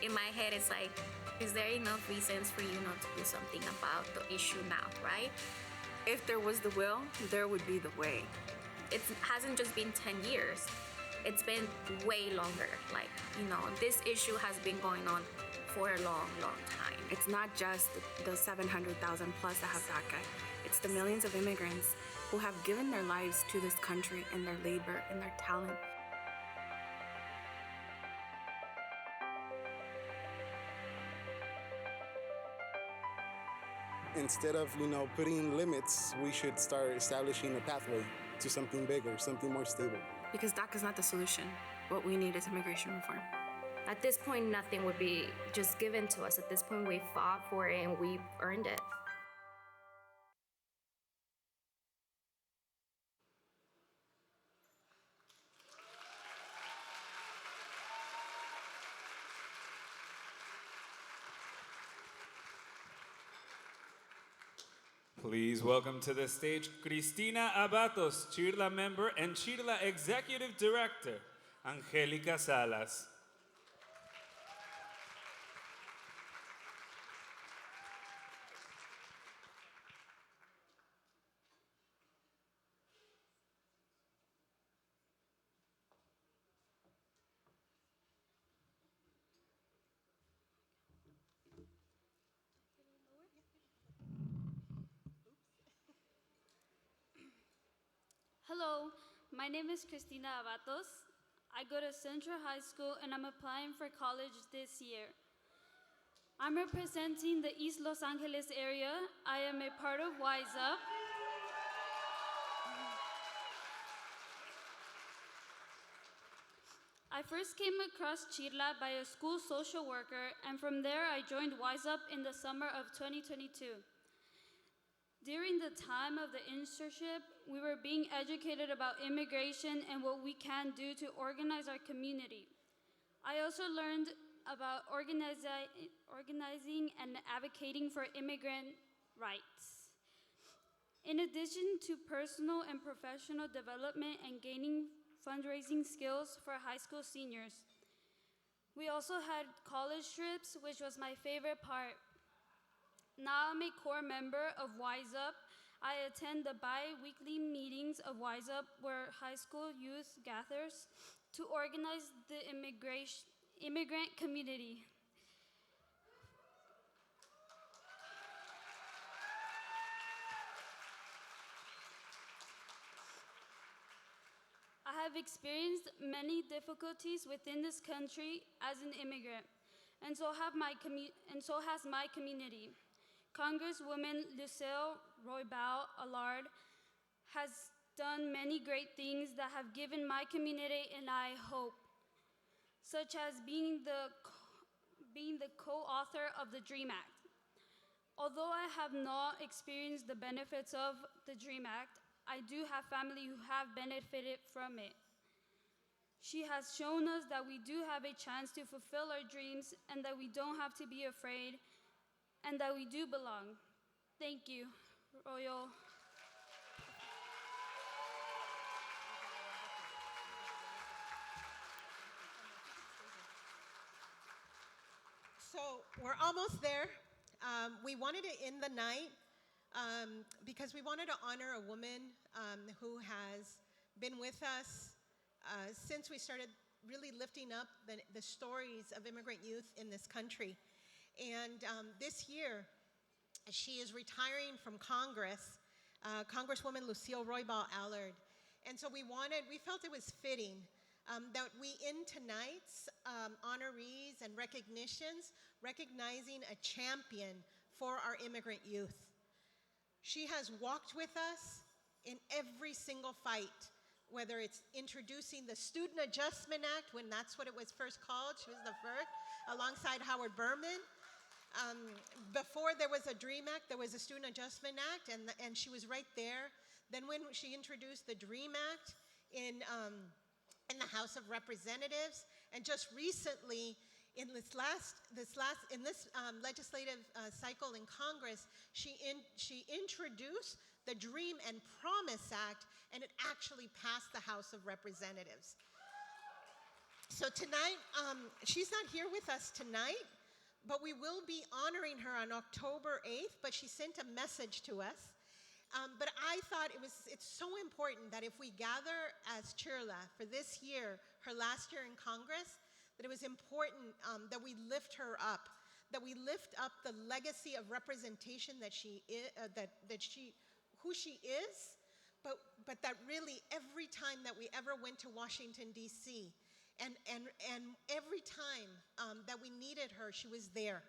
In my head, it's like, is there enough reasons for you not to do something about the issue now, right? If there was the will, there would be the way. It hasn't just been 10 years. It's been way longer. Like, you know, this issue has been going on for a long, long time. It's not just the 700,000 plus that have DACA. It's the millions of immigrants who have given their lives to this country and their labor and their talent. Instead of, you know, putting limits, we should start establishing a pathway to something bigger, something more stable. Because DACA is not the solution. What we need is immigration reform. At this point, nothing would be just given to us. At this point, we fought for it and we earned it. Please welcome to the stage Cristina Abatos, CHIRLA member and CHIRLA executive director, Angelica Salas. Hello, my name is Cristina Abatos. I go to Central High School and I'm applying for college this year. I'm representing the East Los Angeles area. I am a part of Wise Up. I first came across CHIRLA by a school social worker, and from there I joined Wise Up in the summer of 2022. During the time of the internship, we were being educated about immigration and what we can do to organize our community. I also learned about organizing and advocating for immigrant rights. In addition to personal and professional development and gaining fundraising skills for high school seniors, we also had college trips, which was my favorite part. Now I'm a core member of Wise Up. I attend the bi-weekly meetings of Wise Up where high school youth gathers to organize the immigrant community. I have experienced many difficulties within this country as an immigrant, and so has my community. Congresswoman Lucille Roybal Allard has done many great things that have given my community and I hope, such as being the co-author of the DREAM Act. Although I have not experienced the benefits of the DREAM Act, I do have family who have benefited from it. She has shown us that we do have a chance to fulfill our dreams and that we don't have to be afraid and that we do belong. Thank you, Royal. So we're almost there. We wanted to end the night because we wanted to honor a woman who has been with us since we started really lifting up the stories of immigrant youth in this country. And this year, she is retiring from Congress, Congresswoman Lucille Roybal Allard. And so we felt it was fitting that we end tonight's honorees and recognitions, recognizing a champion for our immigrant youth. She has walked with us in every single fight, whether it's introducing the Student Adjustment Act, when that's what it was first called. She was the first, alongside Howard Berman. Before there was a DREAM Act, there was a Student Adjustment Act, and she was right there. Then when she introduced the DREAM Act in the House of Representatives, and just recently, in this legislative cycle in Congress, she introduced the DREAM and Promise Act, and it actually passed the House of Representatives. So tonight, she's not here with us tonight, but we will be honoring her on October 8th, but she sent a message to us. But I thought it's so important that if we gather as CHIRLA for this year, her last year in Congress, that it was important that we lift her up, that we lift up the legacy of representation that she is, who she is, but that really every time that we ever went to Washington, D.C., and every time that we needed her, she was there.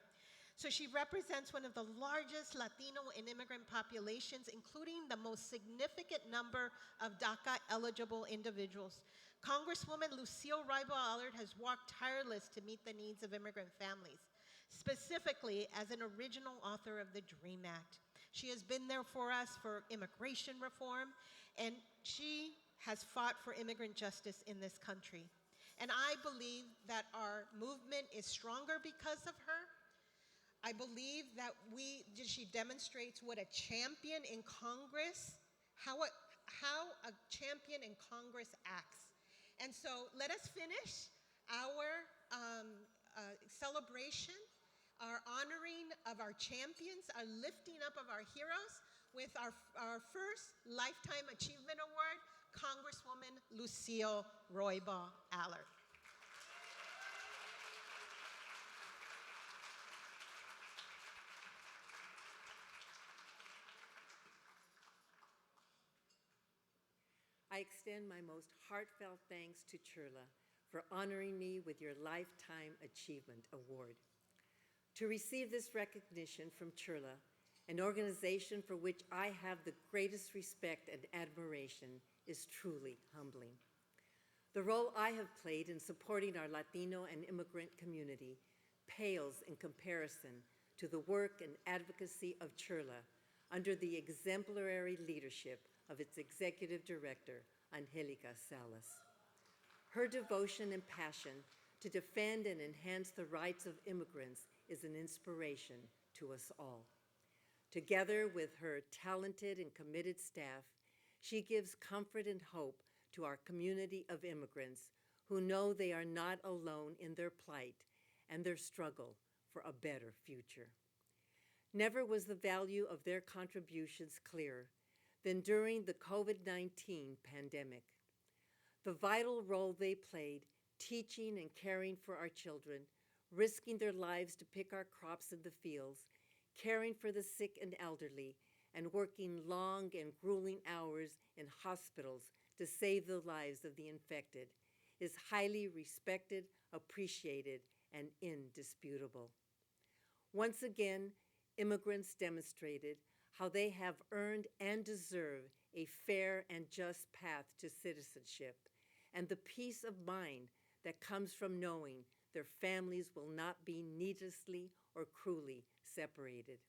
So she represents one of the largest Latino and immigrant populations, including the most significant number of DACA-eligible individuals. Congresswoman Lucille Roybal Allard has worked tireless to meet the needs of immigrant families, specifically as an original author of the DREAM Act. She has been there for us for immigration reform, and she has fought for immigrant justice in this country. And I believe that our movement is stronger because of her. I believe that she demonstrates what a champion in Congress, how a champion in Congress acts. And so let us finish our celebration, our honoring of our champions, our lifting up of our heroes with our first Lifetime Achievement Award, Congresswoman Lucille Roybal Allard. I extend my most heartfelt thanks to CHIRLA for honoring me with your Lifetime Achievement Award. To receive this recognition from CHIRLA, an organization for which I have the greatest respect and admiration, is truly humbling. The role I have played in supporting our Latino and immigrant community pales in comparison to the work and advocacy of CHIRLA under the exemplary leadership of its executive director, Angelica Salas. Her devotion and passion to defend and enhance the rights of immigrants is an inspiration to us all. Together with her talented and committed staff, she gives comfort and hope to our community of immigrants who know they are not alone in their plight and their struggle for a better future. Never was the value of their contributions clearer than during the COVID-19 pandemic. The vital role they played teaching and caring for our children, risking their lives to pick our crops in the fields, caring for the sick and elderly, and working long and grueling hours in hospitals to save the lives of the infected, is highly respected, appreciated, and indisputable. Once again, immigrants demonstrated how they have earned and deserve a fair and just path to citizenship, and the peace of mind that comes from knowing their families will not be needlessly or cruelly separated.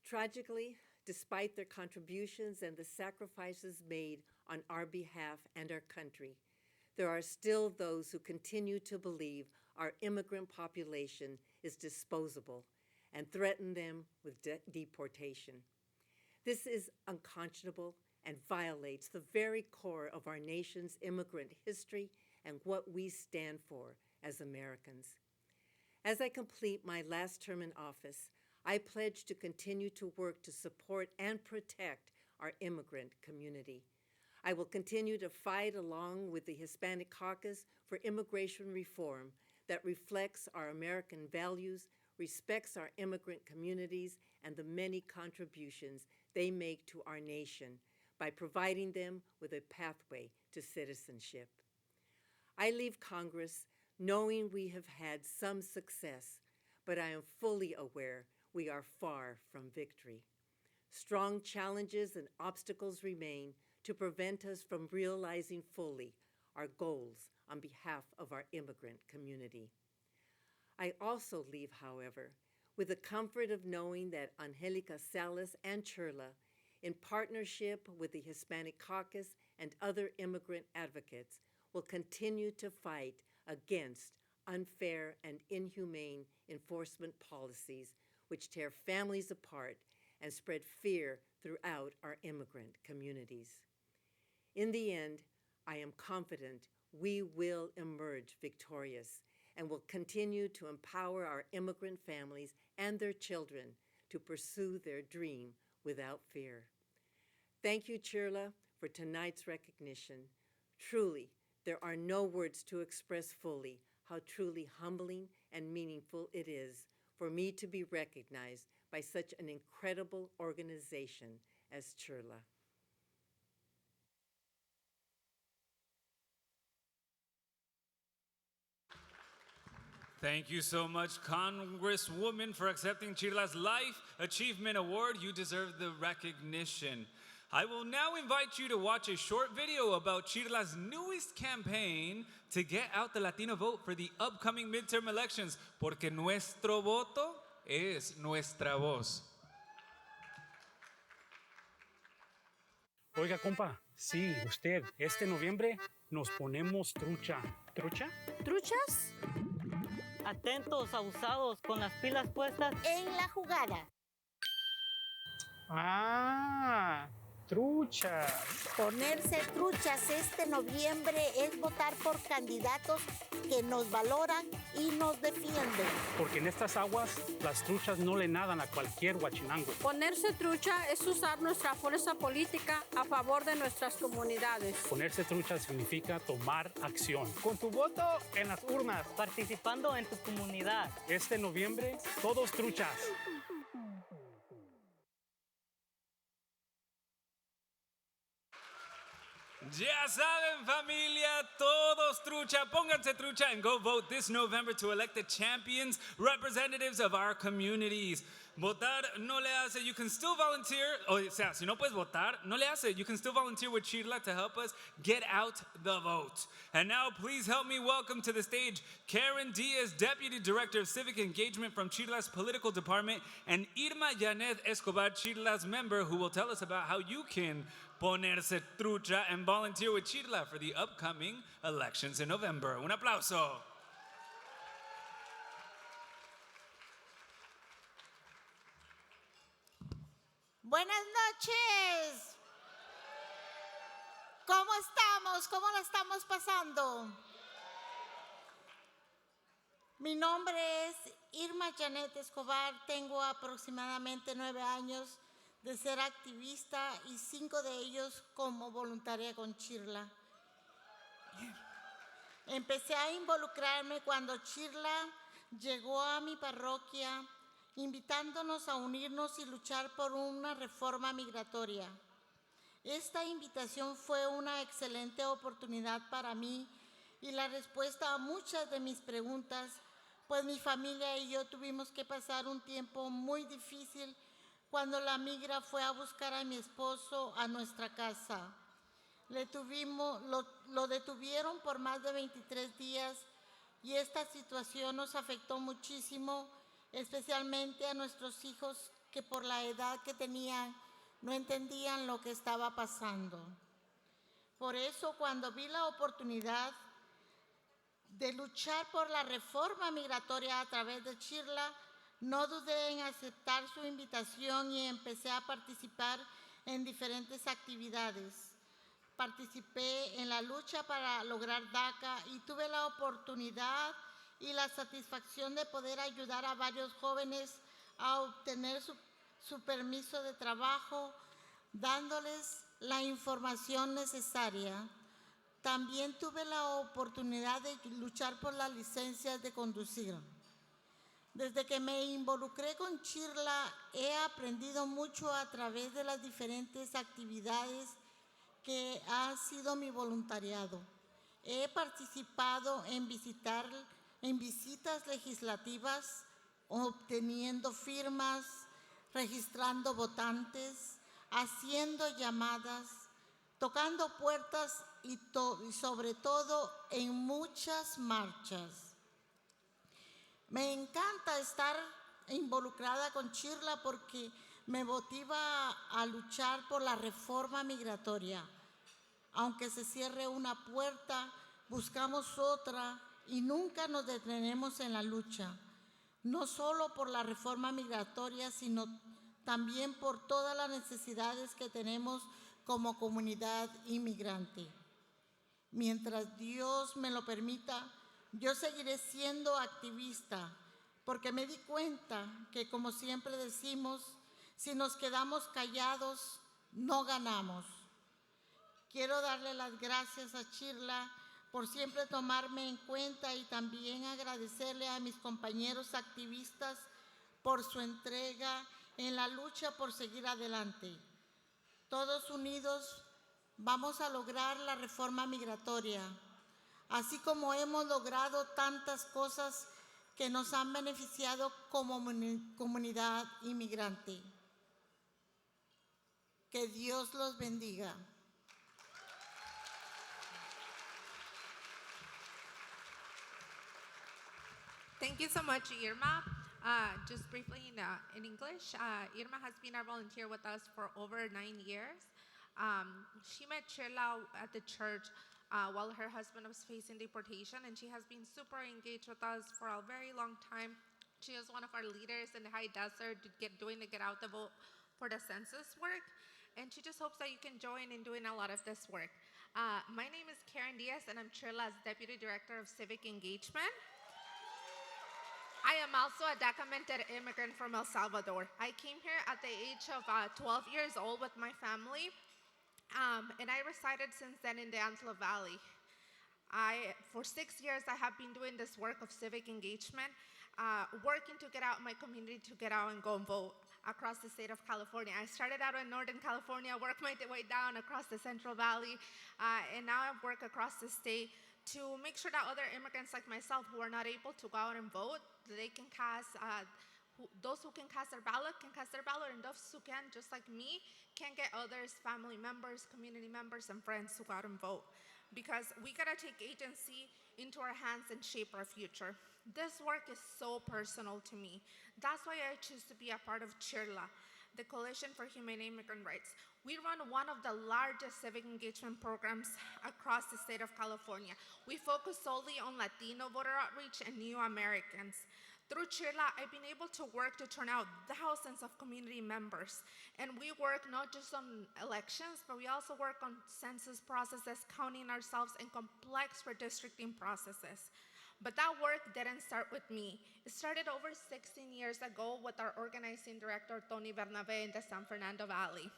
Tragically, despite their contributions and the sacrifices made on our behalf and our country, there are still those who continue to believe our immigrant population is disposable and threaten them with deportation. This is unconscionable and violates the very core of our nation's immigrant history and what we stand for as Americans. As I complete my last term in office, I pledge to continue to work to support and protect our immigrant community. I will continue to fight along with the Hispanic Caucus for immigration reform that reflects our American values, respects our immigrant communities, and the many contributions they make to our nation by providing them with a pathway to citizenship. I leave Congress knowing we have had some success, but I am fully aware we are far from victory. Strong challenges and obstacles remain to prevent us from realizing fully our goals on behalf of our immigrant community. I also leave, however, with the comfort of knowing that Angelica Salas and CHIRLA, in partnership with the Hispanic Caucus and other immigrant advocates, will continue to fight against unfair and inhumane enforcement policies which tear families apart and spread fear throughout our immigrant communities. In the end, I am confident we will emerge victorious and will continue to empower our immigrant families and their children to pursue their dream without fear. Thank you, CHIRLA, for tonight's recognition. Truly, there are no words to express fully how truly humbling and meaningful it is for me to be recognized by such an incredible organization as CHIRLA. Thank you so much, Congresswoman, for accepting CHIRLA's Life Achievement Award. You deserve the recognition. I will now invite you to watch a short video about CHIRLA's newest campaign to get out the Latino vote for the upcoming midterm elections, porque nuestro voto es nuestra voz. Oiga, compa, sí, usted, este noviembre nos ponemos trucha. ¿Trucha? ¿Truchas? Atentos, abusados, con las pilas puestas en la jugada. Ah, truchas. Ponerse truchas este noviembre es votar por candidatos que nos valoran y nos defienden. Porque en estas aguas, las truchas no le nadan a cualquier huachinango. Ponerse trucha es usar nuestra fuerza política a favor de nuestras comunidades. Ponerse trucha significa tomar acción. Con tu voto en las urnas. Participando en tu comunidad. Este noviembre, todos truchas. Ya saben, familia, todos trucha, pónganse trucha and go vote this November to elect the champions, representatives of our communities. Votar no le hace, you can still volunteer, o sea, si no puedes votar, no le hace, you can still volunteer with CHIRLA to help us get out the vote. And now please help me welcome to the stage Karen Diaz, Deputy Director of Civic Engagement from CHIRLA's Political Department, and Irma Yanet Escobar, CHIRLA's member, who will tell us about how you can ponerse trucha and volunteer with CHIRLA for the upcoming elections in November. Un aplauso. Buenas noches. ¿Cómo estamos? ¿Cómo la estamos pasando? Mi nombre es Irma Yanet Escobar. Tengo aproximadamente 9 años de ser activista y 5 de ellos como voluntaria con CHIRLA. Empecé a involucrarme cuando CHIRLA llegó a mi parroquia, invitándonos a unirnos y luchar por una reforma migratoria. Esta invitación fue una excelente oportunidad para mí y la respuesta a muchas de mis preguntas, pues mi familia y yo tuvimos que pasar un tiempo muy difícil cuando la migra fue a buscar a mi esposo a nuestra casa. Lo detuvieron por más de 23 días y esta situación nos afectó muchísimo, especialmente a nuestros hijos que por la edad que tenían no entendían lo que estaba pasando. Por eso, cuando vi la oportunidad de luchar por la reforma migratoria a través de CHIRLA, no dudé en aceptar su invitación y empecé a participar en diferentes actividades. Participé en la lucha para lograr DACA y tuve la oportunidad y la satisfacción de poder ayudar a varios jóvenes a obtener su permiso de trabajo, dándoles la información necesaria, también tuve la oportunidad de luchar por las licencias de conducir. Desde que me involucré con CHIRLA, he aprendido mucho a través de las diferentes actividades que ha sido mi voluntariado. He participado en visitas legislativas, obteniendo firmas, registrando votantes, haciendo llamadas, tocando puertas y sobre todo en muchas marchas. Me encanta estar involucrada con CHIRLA porque me motiva a luchar por la reforma migratoria. Aunque se cierre una puerta, buscamos otra y nunca nos detenemos en la lucha. No solo por la reforma migratoria, sino también por todas las necesidades que tenemos como comunidad inmigrante. Mientras Dios me lo permita, yo seguiré siendo activista, porque me di cuenta que, como siempre decimos, si nos quedamos callados, no ganamos. Quiero darle las gracias a CHIRLA por siempre tomarme en cuenta y también agradecerle a mis compañeros activistas por su entrega en la lucha por seguir adelante. Todos unidos vamos a lograr la reforma migratoria, así como hemos logrado tantas cosas que nos han beneficiado como comunidad inmigrante. Que Dios los bendiga. Thank you so much, Irma. Just briefly in English, Irma has been our volunteer with us for over 9 years. She met CHIRLA at the church while her husband was facing deportation, and she has been super engaged with us for a very long time. She is one of our leaders in the high desert doing the Get Out the Vote for the census work, and she just hopes that you can join in doing a lot of this work. My name is Karen Diaz, and I'm CHIRLA's Deputy Director of Civic Engagement. I am also a documented immigrant from El Salvador. I came here at the age of 12 years old with my family, and I resided since then in the Antelope Valley. For 6 years, I have been doing this work of civic engagement, working to get out my community to get out and go and vote across the state of California. I started out in Northern California, worked my way down across the Central Valley, and now I work across the state to make sure that other immigrants like myself who are not able to go out and vote, they can cast, those who can cast their ballot can cast their ballot, and those who can, just like me, can get others, family members, community members, and friends to go out and vote. Because we gotta take agency into our hands and shape our future. This work is so personal to me. That's why I choose to be a part of CHIRLA, the Coalition for Humane Immigrant Rights. We run one of the largest civic engagement programs across the state of California. We focus solely on Latino voter outreach and new Americans. Through CHIRLA, I've been able to work to turn out thousands of community members. And we work not just on elections, but we also work on census processes, counting ourselves, and complex redistricting processes. But that work didn't start with me. It started over 16 years ago with our organizing director, Tony Bernabe, in the San Fernando Valley.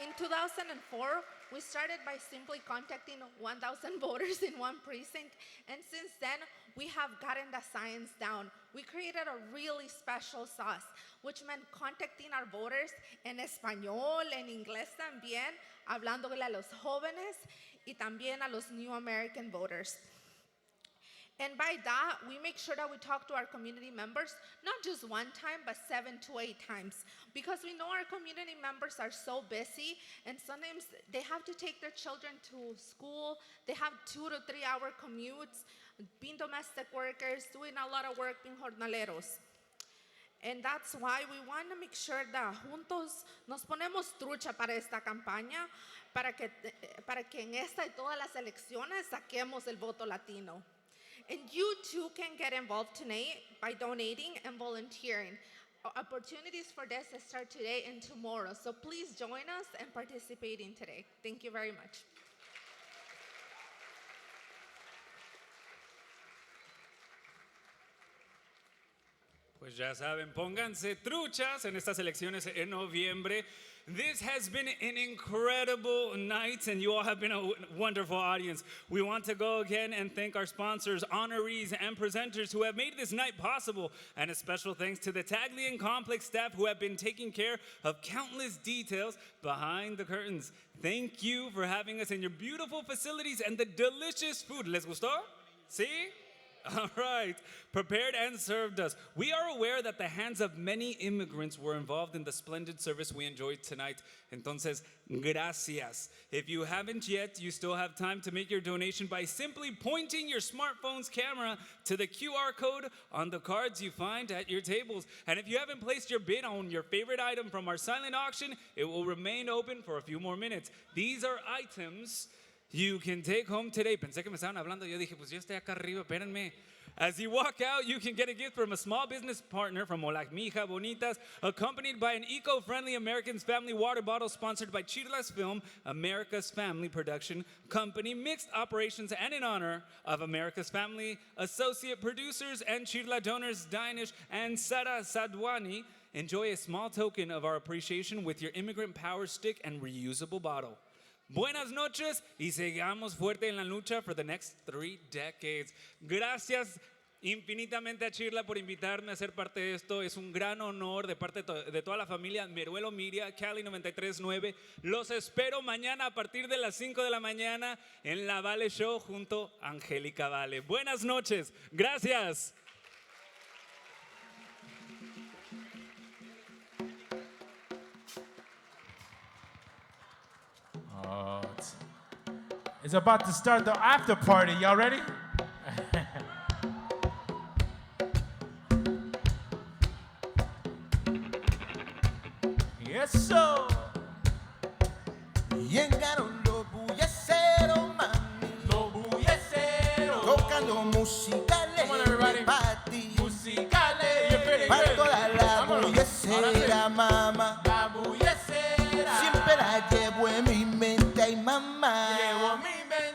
In 2004, we started by simply contacting 1,000 voters in one precinct, and since then, we have gotten the science down. We created a really special sauce, which meant contacting our voters en español, en inglés también, hablándole a los jóvenes y también a los new American voters. And by that, we make sure that we talk to our community members, not just one time, but 7 to 8 times. Because we know our community members are so busy, and sometimes they have to take their children to school. They have 2 to 3 hour commutes, being domestic workers, doing a lot of work, being jornaleros. And that's why we want to make sure that juntos nos ponemos trucha para esta campaña, para que en esta y todas las elecciones saquemos el voto latino. And you too can get involved tonight by donating and volunteering. Opportunities for this start today and tomorrow, so please join us and participate in today. Thank you very much. Pues Pues ya saben, pónganse truchas en estas elecciones en noviembre. This has been an incredible night, and you all have been a wonderful audience. We want to go again and thank our sponsors, honorees, and presenters who have made this night possible. And a special thanks to the Taglian Complex staff who have been taking care of countless details behind the curtains. Thank you for having us in your beautiful facilities and the delicious food. ¿Les gustó? ¿Sí? All right, prepared and served us. We are aware that the hands of many immigrants were involved in the splendid service we enjoyed tonight. Entonces, gracias. If you haven't yet, you still have time to make your donation by simply pointing your smartphone's camera to the QR code on the cards you find at your tables. And if you haven't placed your bid on your favorite item from our silent auction, it will remain open for a few more minutes. These are items you can take home today. Pensé que me estaban hablando. Yo dije, pues yo estoy acá arriba, espérenme. As you walk out, you can get a gift from a small business partner from Hola Mija Bonitas, accompanied by an eco-friendly American's Family water bottle sponsored by CHIRLA's Film, America's Family Production Company, mixed operations, and in honor of America's Family associate producers and CHIRLA donors Dinesh and Sara Sadwani. Enjoy a small token of our appreciation with your Immigrant Power Stick and reusable bottle. Buenas noches y sigamos fuerte en la lucha for the next 3 decades. Gracias infinitamente a CHIRLA por invitarme a ser parte de esto. Es un gran honor de parte de toda la familia Meruelo Media, Cali 93.9. Los espero mañana a partir de las 5 de la mañana en la Vale Show junto a Angélica Vale. Buenas noches. Gracias. It's about to start the after party. Y'all ready? Yes, sir. Llegaron los bullanceros, mami. Los bullanceros. Tocando música alegre para ti. Música alegre. Para toda la bullecera, mamá. La bullecera. Siempre la llevo en mi mente, ay, mamá. Llevo mi mente.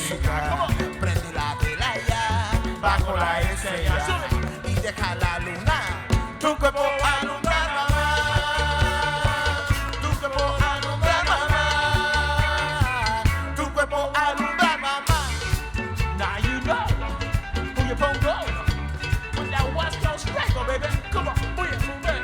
música. Prende la vela ya, bajo la estrella y deja la luna. Tu cuerpo alumbrar, mamá. Tu cuerpo alumbrar, mamá. Tu cuerpo alumbrar, mamá. Now you know Buyepongo with that West Coast record, baby. Come on, Buyepongo.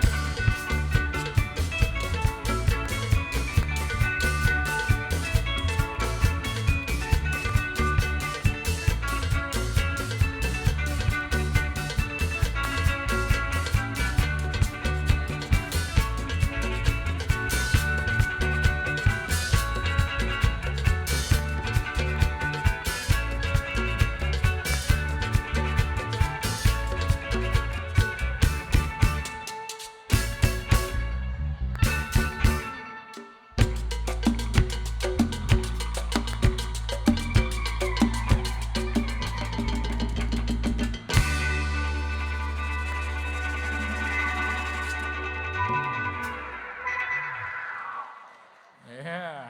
Yeah.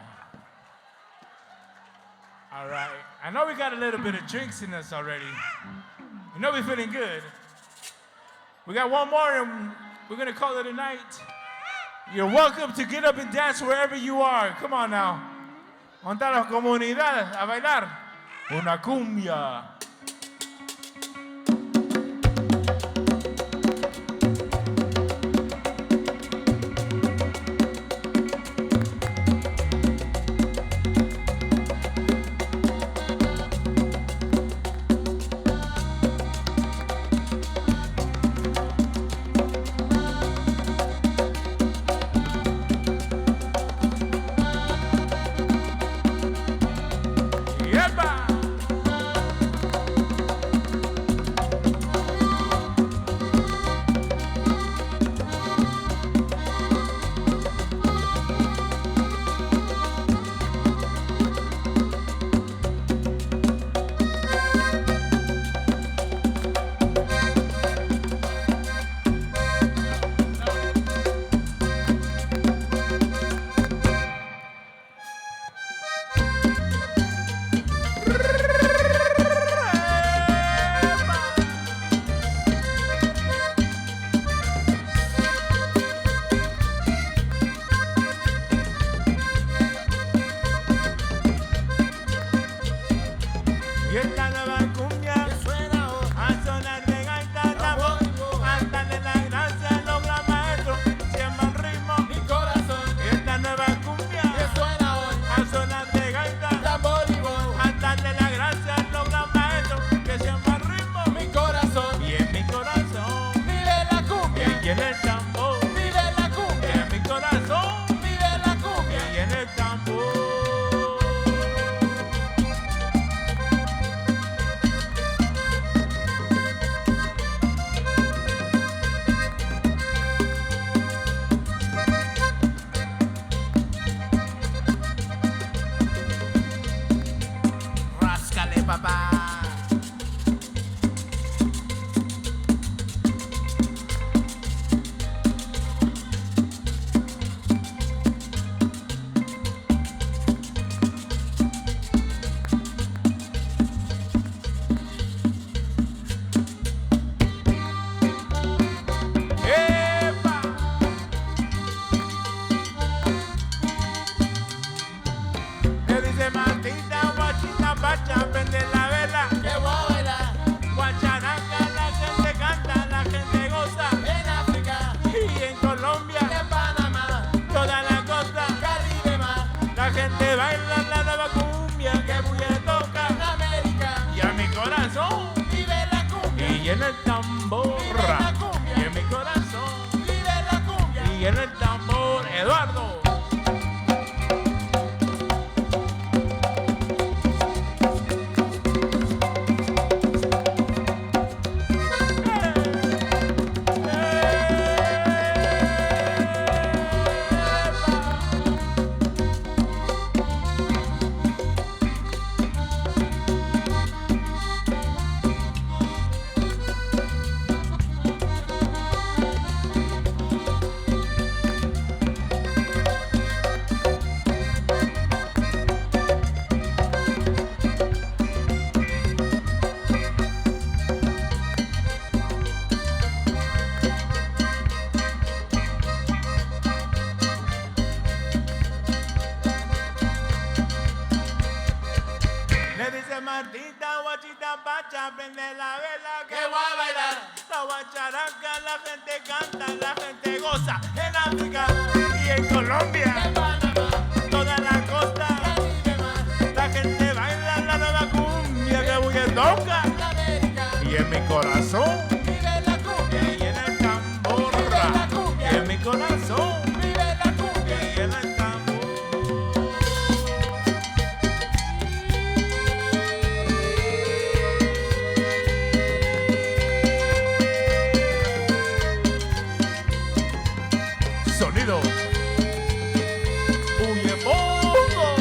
All right. I know we got a little bit of drinks in us already. You know we're feeling good. We got one more and we're going to call it a night. You're welcome to get up and dance wherever you are. Come on now. Monta la comunidad a bailar una cumbia. Martita, guachita, pacha, prende la vela que voy a bailar. La guacharaca, la gente canta, la gente goza en África y en Colombia, en Panamá, toda la costa. La gente baila la nueva cumbia que Buyepongo. Y en mi corazón vive la cumbia y en el tambor. Y en mi corazón vive la cumbia y en el tambor. Sonido Buyepongo.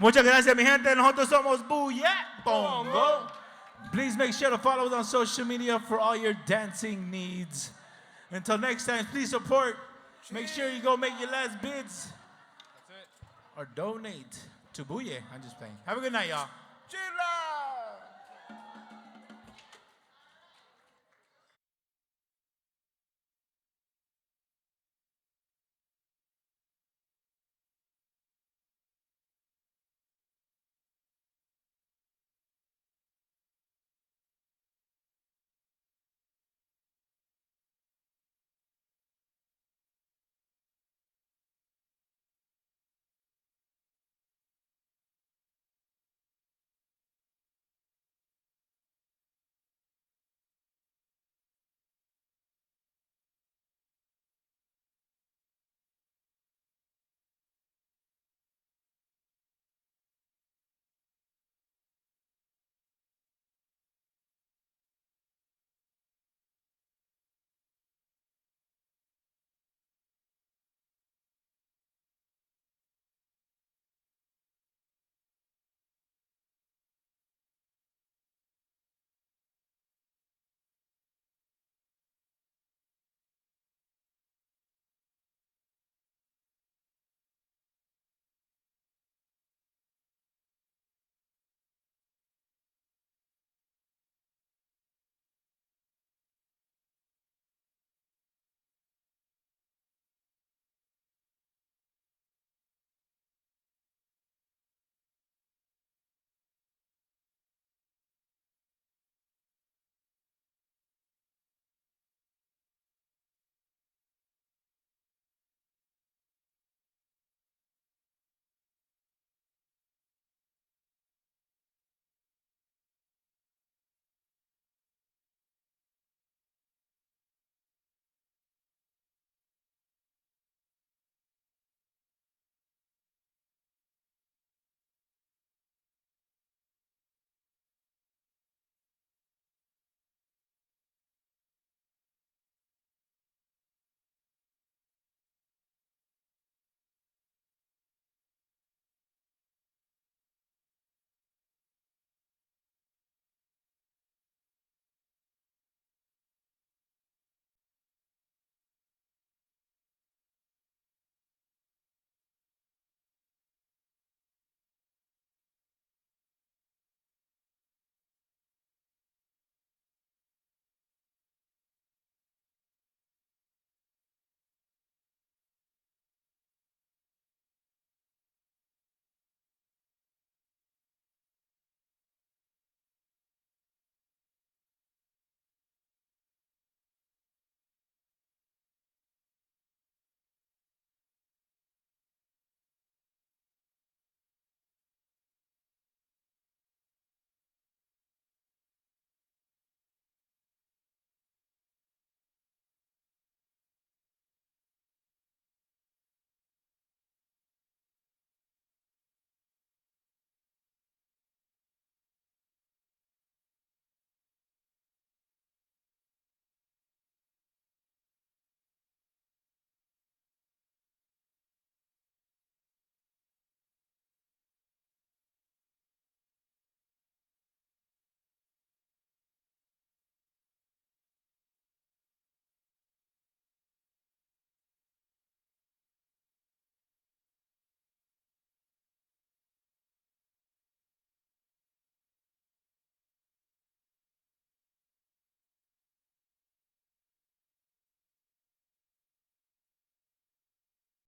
Muchas gracias, mi gente. Nosotros somos Buyepongo. Please make sure to follow us on social media for all your dancing needs. Until next time, please support. Make sure you go make your last bids. Or donate to Buye. I'm just playing. Have a good night, y'all. CHIRLA!